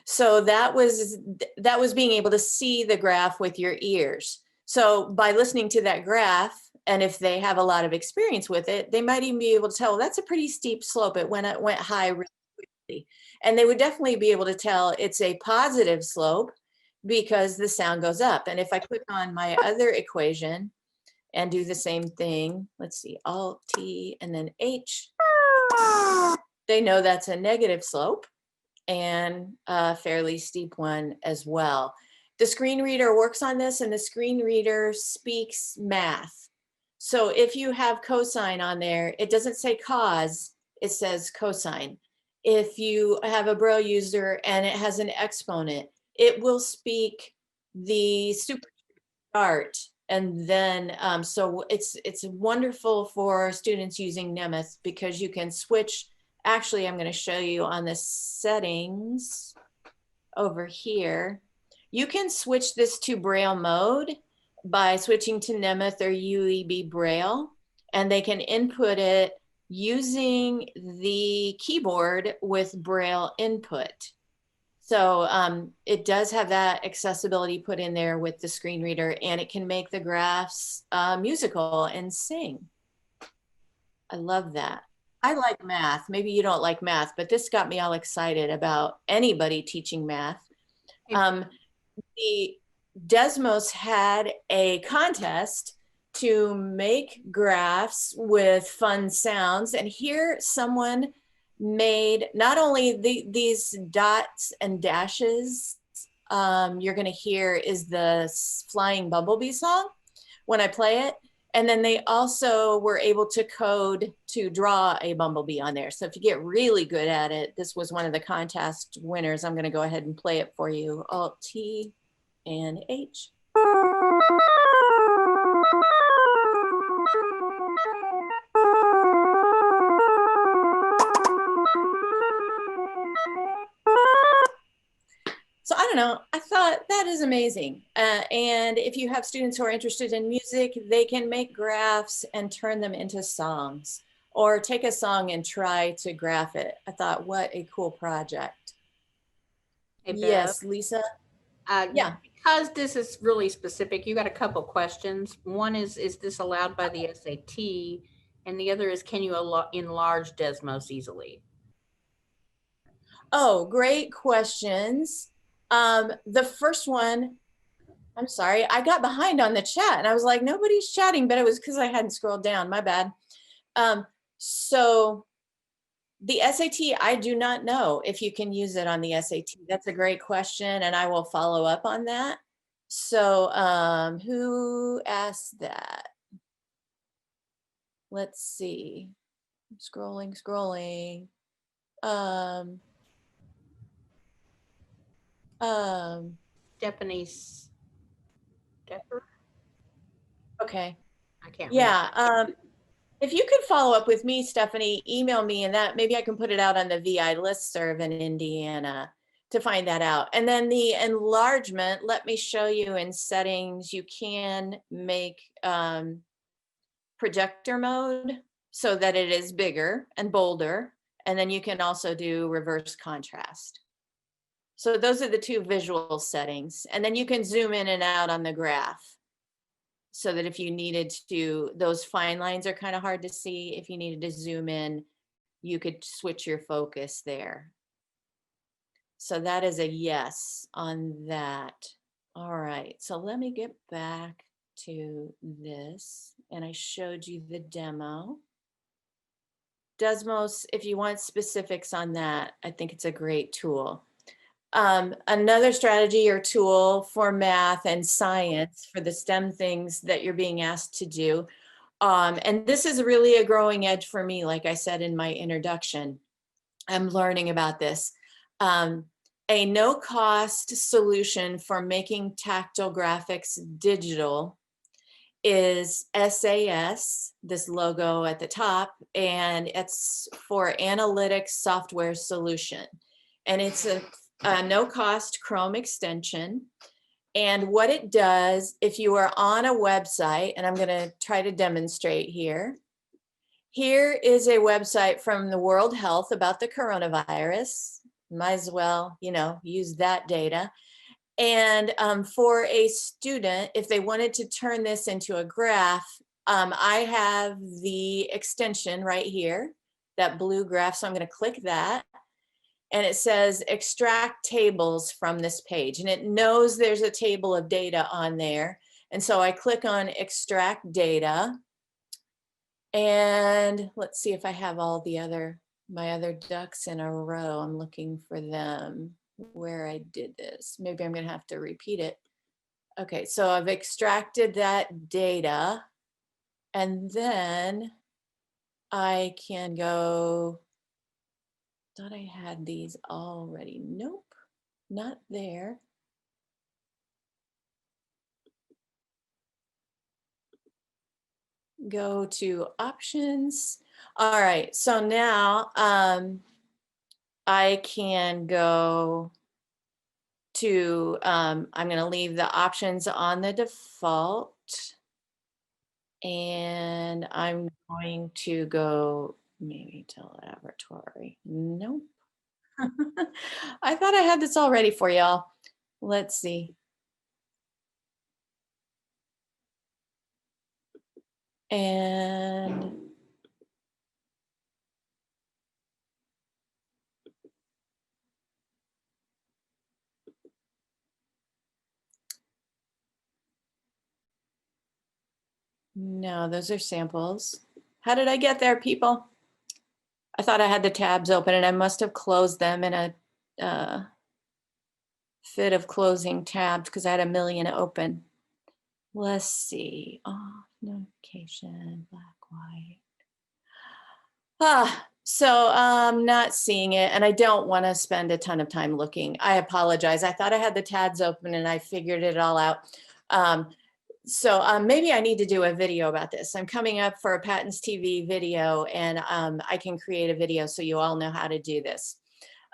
So that was being able to see the graph with your ears. So by listening to that graph, and if they have a lot of experience with it, they might even be able to tell, well, that's a pretty steep slope. It went high really quickly. And they would definitely be able to tell it's a positive slope because the sound goes up. And if I click on my other equation and do the same thing, let's see, Alt-T and then H, they know that's a negative slope and a fairly steep one as well. The screen reader works on this, and the screen reader speaks math. So if you have cosine on there, it doesn't say cos, it says cosine. If you have a Braille user and it has an exponent, it will speak the superchart. And then, so it's wonderful for students using Nemeth because you can switch. Actually, I'm going to show you on the settings over here. You can switch this to Braille mode by switching to Nemeth or UEB Braille, and they can input it using the keyboard with Braille input. So it does have that accessibility put in there with the screen reader, and it can make the graphs musical and sing. I love that. I like math. Maybe you don't like math, but this got me all excited about anybody teaching math. The Desmos had a contest to make graphs with fun sounds. And here someone made not only these dots and dashes you're going to hear is the Flying Bumblebee song when I play it. And then they also were able to code to draw a bumblebee on there. So if you get really good at it, this was one of the contest winners. I'm going to go ahead and play it for you. Alt-T and H. So I don't know, I thought that is amazing. And if you have students who are interested in music, they can make graphs and turn them into songs, or take a song and try to graph it. I thought, what a cool project. Hey, Yes, Lisa? Yeah. Because this is really specific, you got a couple questions. One is this allowed by the SAT? And the other is, can you enlarge Desmos easily? Oh, great questions. The first one, I'm sorry, I got behind on the chat and I was like, nobody's chatting, but it was because I hadn't scrolled down, my bad. So the SAT, I do not know if you can use it on the SAT. That's a great question, and I will follow up on that. So who asked that? Let's see. I'm scrolling. Japanese. Whitaker. Okay. I can't remember. Yeah. If you could follow up with me, Stephanie, email me, and that maybe I can put it out on the VI listserv in Indiana to find that out. And then the enlargement, let me show you in settings. You can make projector mode so that it is bigger and bolder. And then you can also do reverse contrast. So those are the two visual settings. And then you can zoom in and out on the graph, so that if you needed to, those fine lines are kind of hard to see. If you needed to zoom in, you could switch your focus there. So that is a yes on that. All right, so let me get back to this. And I showed you the demo. Desmos, if you want specifics on that, I think it's a great tool. Another strategy or tool for math and science for the STEM things that you're being asked to do. And this is really a growing edge for me, like I said in my introduction. I'm learning about this. A no-cost solution for making tactile graphics digital is SAS, this logo at the top, and it's for analytics software solution. And it's a no-cost Chrome extension. And what it does, if you are on a website, and I'm going to try to demonstrate here. Here is a website from the World Health about the coronavirus. Might as well, use that data. And for a student, if they wanted to turn this into a graph, I have the extension right here, that blue graph. So I'm going to click that. And it says extract tables from this page. And it knows there's a table of data on there. And so I click on extract data. And let's see if I have all my other ducks in a row. I'm looking for them where I did this. Maybe I'm going to have to repeat it. Okay, so I've extracted that data. And then I can go. Thought I had these already. Nope, not there. Go to options. All right, so now I can go to, I'm going to leave the options on the default. And I'm going to go maybe to laboratory. Nope. I thought I had this all ready for y'all. Let's see. And no, those are samples. How did I get there, people? I thought I had the tabs open and I must have closed them in a fit of closing tabs because I had a million open. Let's see. Off notification, black, white. So I'm not seeing it and I don't want to spend a ton of time looking. I apologize. I thought I had the tabs open and I figured it all out. So maybe I need to do a video about this. I'm coming up for a Patents TV video and I can create a video so you all know how to do this.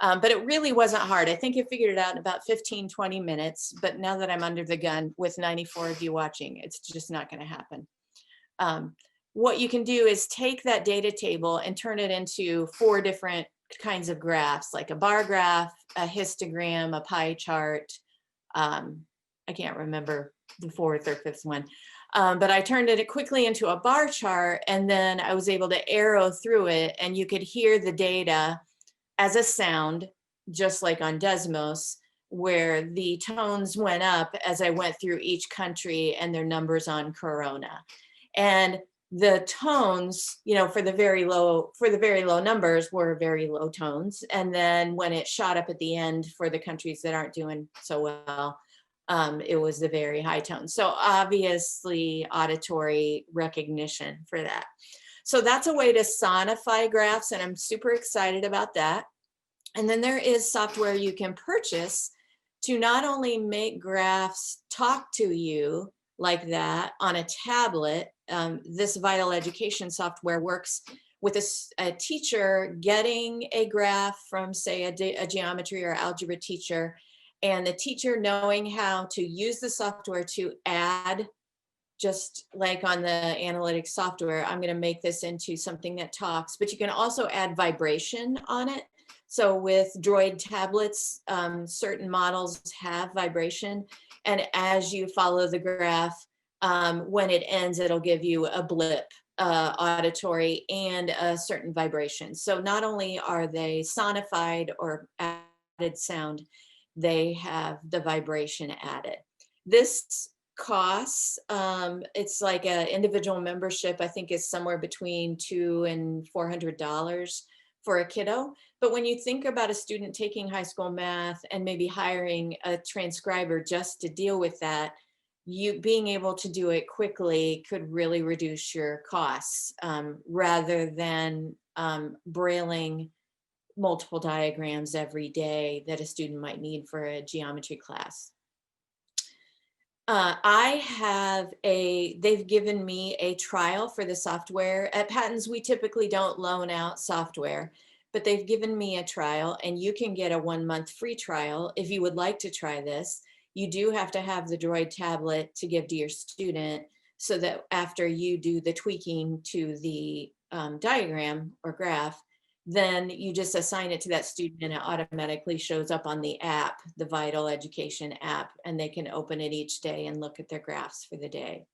But it really wasn't hard. I think I figured it out in about 15, 20 minutes. But now that I'm under the gun with 94 of you watching, it's just not going to happen. What you can do is take that data table and turn it into 4 different kinds of graphs, like a bar graph, a histogram, a pie chart. I can't remember the 4th or 5th one. But I turned it quickly into a bar chart and then I was able to arrow through it and you could hear the data as a sound, just like on Desmos, where the tones went up as I went through each country and their numbers on Corona. And the tones, for the very low numbers were very low tones. And then when it shot up at the end for the countries that aren't doing so well, it was the very high tones. So obviously auditory recognition for that. So that's a way to sonify graphs, and I'm super excited about that. And then there is software you can purchase to not only make graphs talk to you, like that on a tablet. This Vital Education software works with a teacher getting a graph from, say, a geometry or algebra teacher, and the teacher knowing how to use the software to add, just like on the analytics software, I'm going to make this into something that talks, but you can also add vibration on it. So with Droid tablets, certain models have vibration. And as you follow the graph, when it ends, it'll give you a blip, auditory, and a certain vibration. So not only are they sonified or added sound, they have the vibration added. This costs, it's like an individual membership, I think is somewhere between $200 and $400 for a kiddo. But when you think about a student taking high school math and maybe hiring a transcriber just to deal with that, you being able to do it quickly could really reduce your costs, rather than brailing multiple diagrams every day that a student might need for a geometry class. They've given me a trial for the software. At Patents, we typically don't loan out software, but they've given me a trial, and you can get a 1-month free trial if you would like to try this. You do have to have the Droid tablet to give to your student, so that after you do the tweaking to the diagram or graph, then you just assign it to that student and it automatically shows up on the app, the Vital Education app, and they can open it each day and look at their graphs for the day.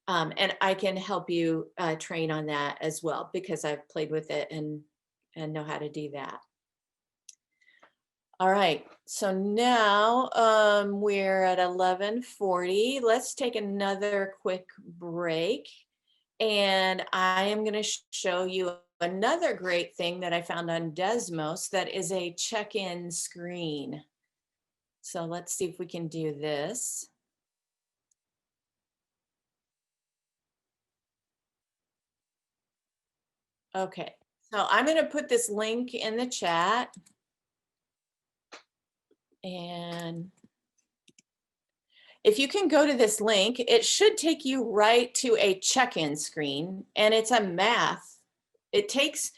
And I can help you train on that as well, because I've played with it and know how to do that. All right, so now we're at 11:40. Let's take another quick break. And I am going to show you another great thing that I found on Desmos that is a check-in screen. So let's see if we can do this. Okay, so I'm going to put this link in the chat. And if you can go to this link, it should take you right to a check-in screen, and it's a math. It takes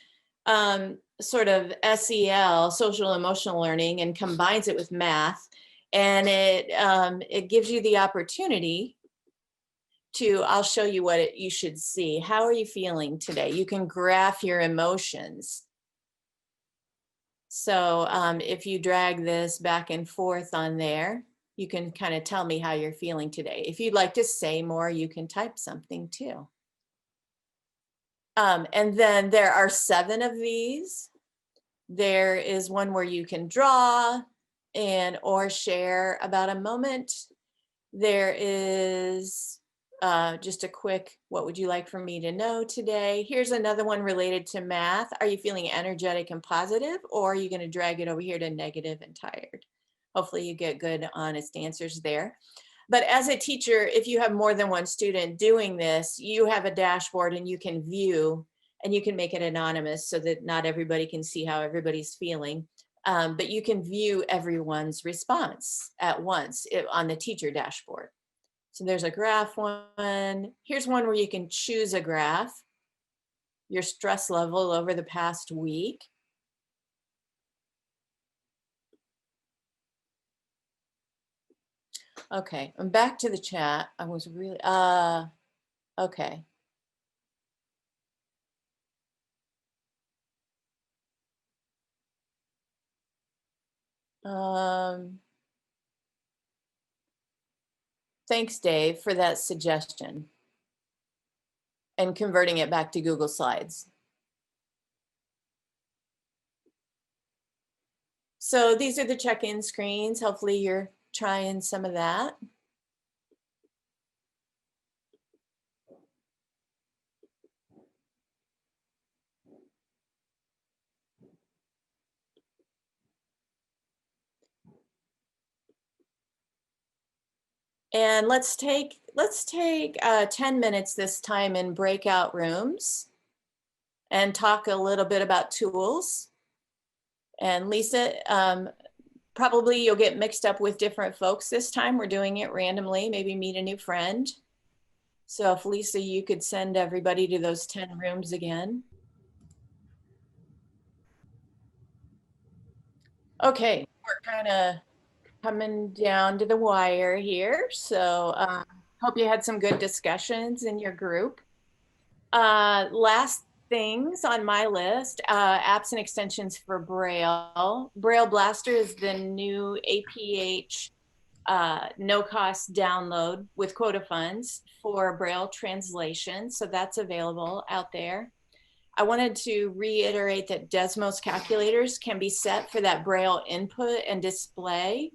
sort of SEL, social emotional learning, and combines it with math, and it gives you the opportunity to, I'll show you what you should see. How are you feeling today? You can graph your emotions. So if you drag this back and forth on there, you can kind of tell me how you're feeling today. If you'd like to say more, you can type something too. And then there are 7 of these. There is one where you can draw or share about a moment. There is just a quick, what would you like for me to know today? Here's another one related to math. Are you feeling energetic and positive, or are you going to drag it over here to negative and tired? Hopefully you get good, honest answers there. But as a teacher, if you have more than one student doing this, you have a dashboard and you can view, and you can make it anonymous so that not everybody can see how everybody's feeling. But you can view everyone's response at once on the teacher dashboard. So there's a graph one. Here's one where you can choose a graph, your stress level over the past week. Okay, I'm back to the chat. I was really, okay. Thanks, Dave, for that suggestion and converting it back to Google Slides. So these are the check-in screens. Hopefully you're trying some of that. And let's take 10 minutes this time in breakout rooms and talk a little bit about tools. And Lisa, Probably you'll get mixed up with different folks this time. We're doing it randomly, maybe meet a new friend. So if Lisa, you could send everybody to those 10 rooms again. Okay, we're kind of coming down to the wire here. So hope you had some good discussions in your group. Last things on my list, apps and extensions for Braille. Braille Blaster is the new APH no cost download with quota funds for Braille translation. So that's available out there. I wanted to reiterate that Desmos calculators can be set for that Braille input and display.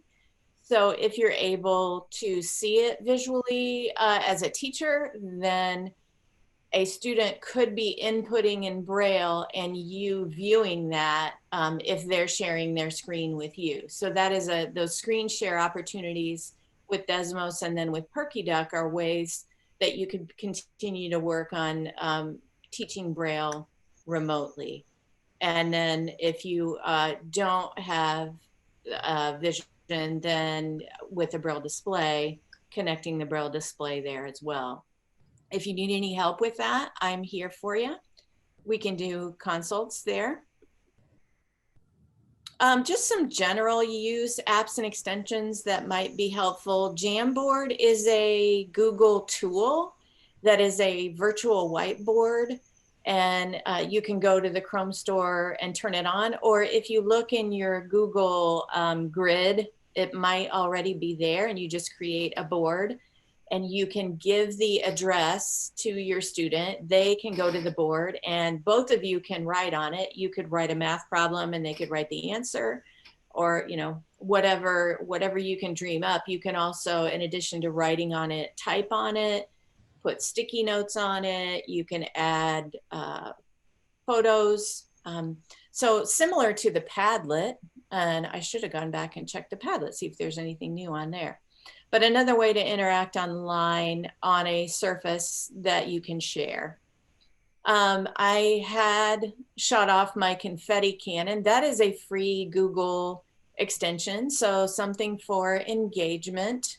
So if you're able to see it visually as a teacher, then a student could be inputting in Braille and you viewing that if they're sharing their screen with you. So that is those screen share opportunities with Desmos and then with PerkyDuck are ways that you could continue to work on teaching Braille remotely. And then if you don't have vision, then with a Braille display, connecting the Braille display there as well. If you need any help with that, I'm here for you. We can do consults there. Just some general use apps and extensions that might be helpful. Jamboard is a Google tool that is a virtual whiteboard, and you can go to the Chrome store and turn it on, or if you look in your Google grid, it might already be there, and you just create a board and you can give the address to your student. They can go to the board and both of you can write on it. You could write a math problem and they could write the answer, or whatever you can dream up. You can also, in addition to writing on it, type on it, put sticky notes on it. You can add photos. So similar to the Padlet, and I should have gone back and checked the Padlet, see if there's anything new on there. But another way to interact online on a surface that you can share. I had shot off my confetti cannon. That is a free Google extension. So something for engagement.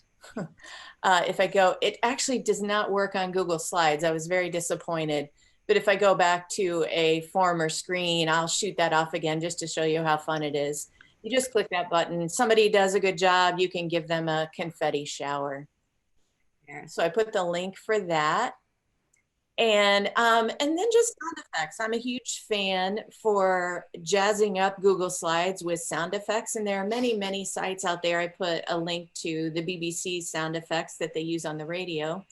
If I go, it actually does not work on Google Slides. I was very disappointed. But if I go back to a former screen, I'll shoot that off again just to show you how fun it is. You just click that button. Somebody does a good job, you can give them a confetti shower. So I put the link for that. And then just sound effects. I'm a huge fan for jazzing up Google Slides with sound effects. And there are many, many sites out there. I put a link to the BBC sound effects that they use on the radio.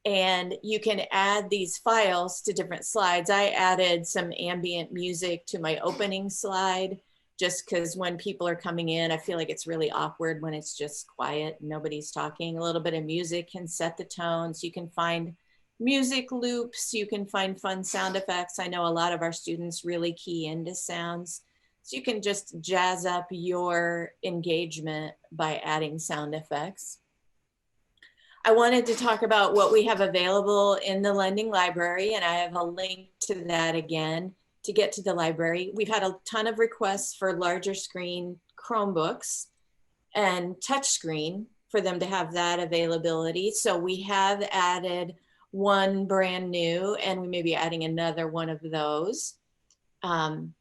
And you can add these files to different slides. I added some ambient music to my opening slide, just because when people are coming in, I feel like it's really awkward when it's just quiet, nobody's talking. A little bit of music can set the tone. So you can find music loops, you can find fun sound effects. I know a lot of our students really key into sounds. So you can just jazz up your engagement by adding sound effects. I wanted to talk about what we have available in the lending library, and I have a link to that again. To get to the library, we've had a ton of requests for larger screen Chromebooks and touchscreen for them to have that availability. So we have added one brand new, and we may be adding another one of those.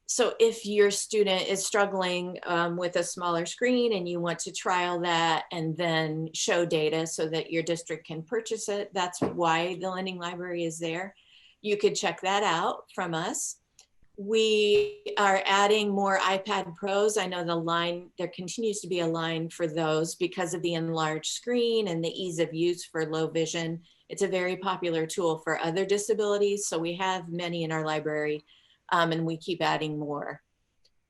So if your student is struggling with a smaller screen and you want to trial that and then show data so that your district can purchase it, that's why the lending library is there. You could check that out from us. We are adding more iPad Pros. I know there continues to be a line for those because of the enlarged screen and the ease of use for low vision. It's a very popular tool for other disabilities. So we have many in our library and we keep adding more.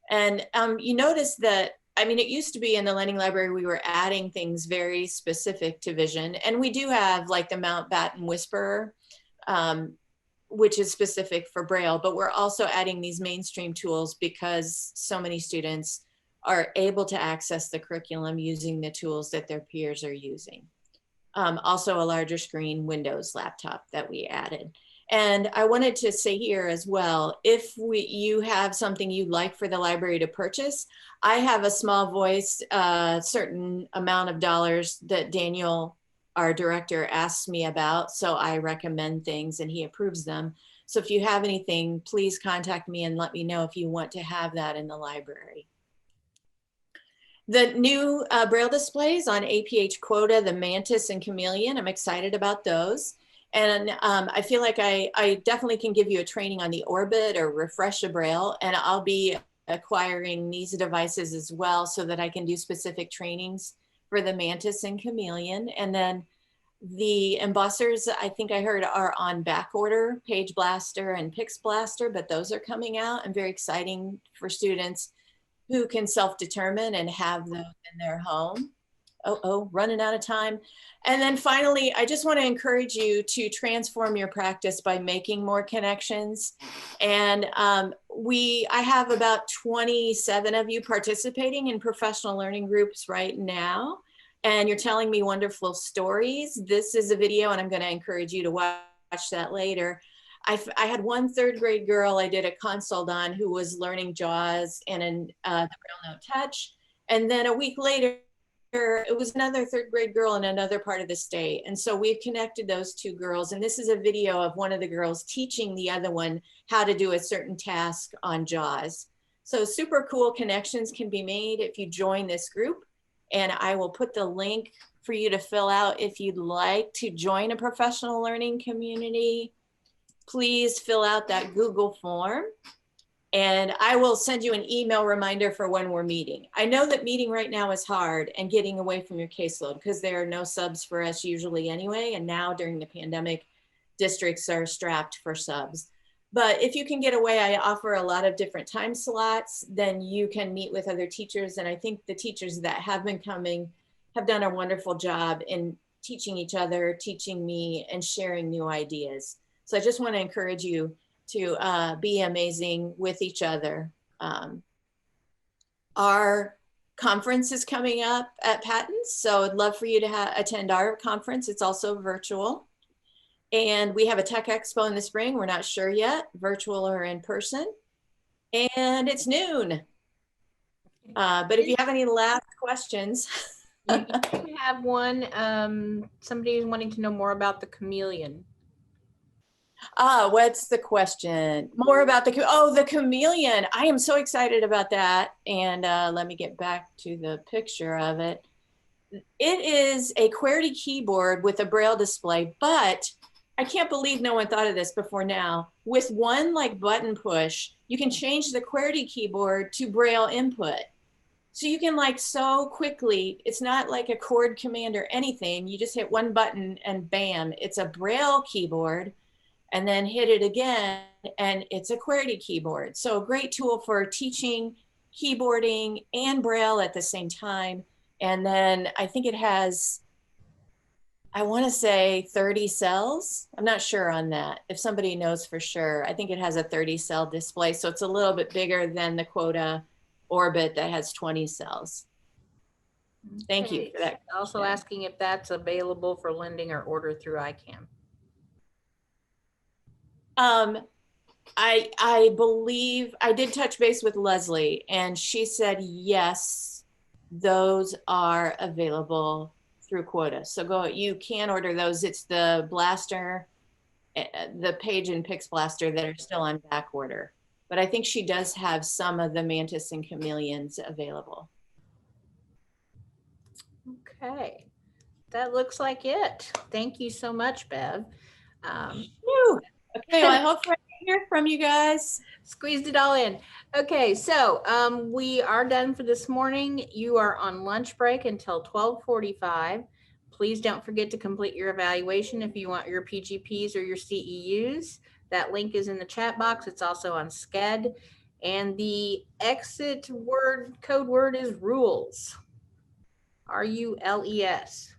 And you notice that, I mean, it used to be in the lending library, we were adding things very specific to vision. And we do have like the Mountbatten Whisperer, which is specific for Braille, but we're also adding these mainstream tools because so many students are able to access the curriculum using the tools that their peers are using. Also a larger screen Windows laptop that we added. And I wanted to say here as well, if you have something you'd like for the library to purchase, I have a small voice, certain amount of dollars that Daniel, our director, asks me about. So I recommend things and he approves them. So if you have anything, please contact me and let me know if you want to have that in the library. The new Braille displays on APH Quota, the Mantis and Chameleon, I'm excited about those. And I feel like I definitely can give you a training on the Orbit or Refresh a Braille, and I'll be acquiring these devices as well so that I can do specific trainings for the Mantis and Chameleon. And then the embossers, I think I heard, are on back order, Page Blaster and Pix Blaster, but those are coming out and very exciting for students who can self-determine and have those in their home. Running out of time. And then finally, I just want to encourage you to transform your practice by making more connections. And I have about 27 of you participating in professional learning groups right now. And you're telling me wonderful stories. This is a video and I'm going to encourage you to watch that later. I had one third-grade girl I did a consult on who was learning JAWS and the Braille Note Touch. And then a week later, it was another third-grade girl in another part of the state. And so we've connected those two girls. And this is a video of one of the girls teaching the other one how to do a certain task on JAWS. So super cool connections can be made if you join this group. And I will put the link for you to fill out if you'd like to join a professional learning community. Please fill out that Google form and I will send you an email reminder for when we're meeting. I know that meeting right now is hard and getting away from your caseload because there are no subs for us usually anyway. And now during the pandemic, districts are strapped for subs. But if you can get away, I offer a lot of different time slots, then you can meet with other teachers. And I think the teachers that have been coming have done a wonderful job in teaching each other, teaching me, and sharing new ideas. So I just want to encourage you to be amazing with each other. Our conference is coming up at Patents, so I'd love for you to attend our conference. It's also virtual. And we have a tech expo in the spring. We're not sure yet, virtual or in person. And it's noon. But if you have any last questions. You have one, somebody is wanting to know more about the chameleon. What's the question? More about the chameleon. I am so excited about that. And let me get back to the picture of it. It is a QWERTY keyboard with a Braille display, but I can't believe no one thought of this before now. With one button push, you can change the QWERTY keyboard to Braille input. So you can so quickly, it's not like a chord command or anything. You just hit one button and bam, it's a Braille keyboard. And then hit it again, and it's a QWERTY keyboard. So a great tool for teaching, keyboarding, and Braille at the same time. And then I think it has, I want to say 30 cells. I'm not sure on that. If somebody knows for sure, I think it has a 30 cell display. So it's a little bit bigger than the Quota Orbit that has 20 cells. Thank you for that. Also asking if that's available for lending or order through ICAM. I believe I did touch base with Leslie and she said, yes, those are available through Quota. So you can order those. It's the Blaster, the Page and Pix Blaster that are still on back order. But I think she does have some of the Mantis and Chameleons available. Okay, that looks like it. Thank you so much, Bev. Okay, well, I hope I hear from you guys. Squeezed it all in. Okay, so we are done for this morning. You are on lunch break until 12:45. Please don't forget to complete your evaluation if you want your PGPs or your CEUs. That link is in the chat box. It's also on Sched. And the exit code word is rules. RULES.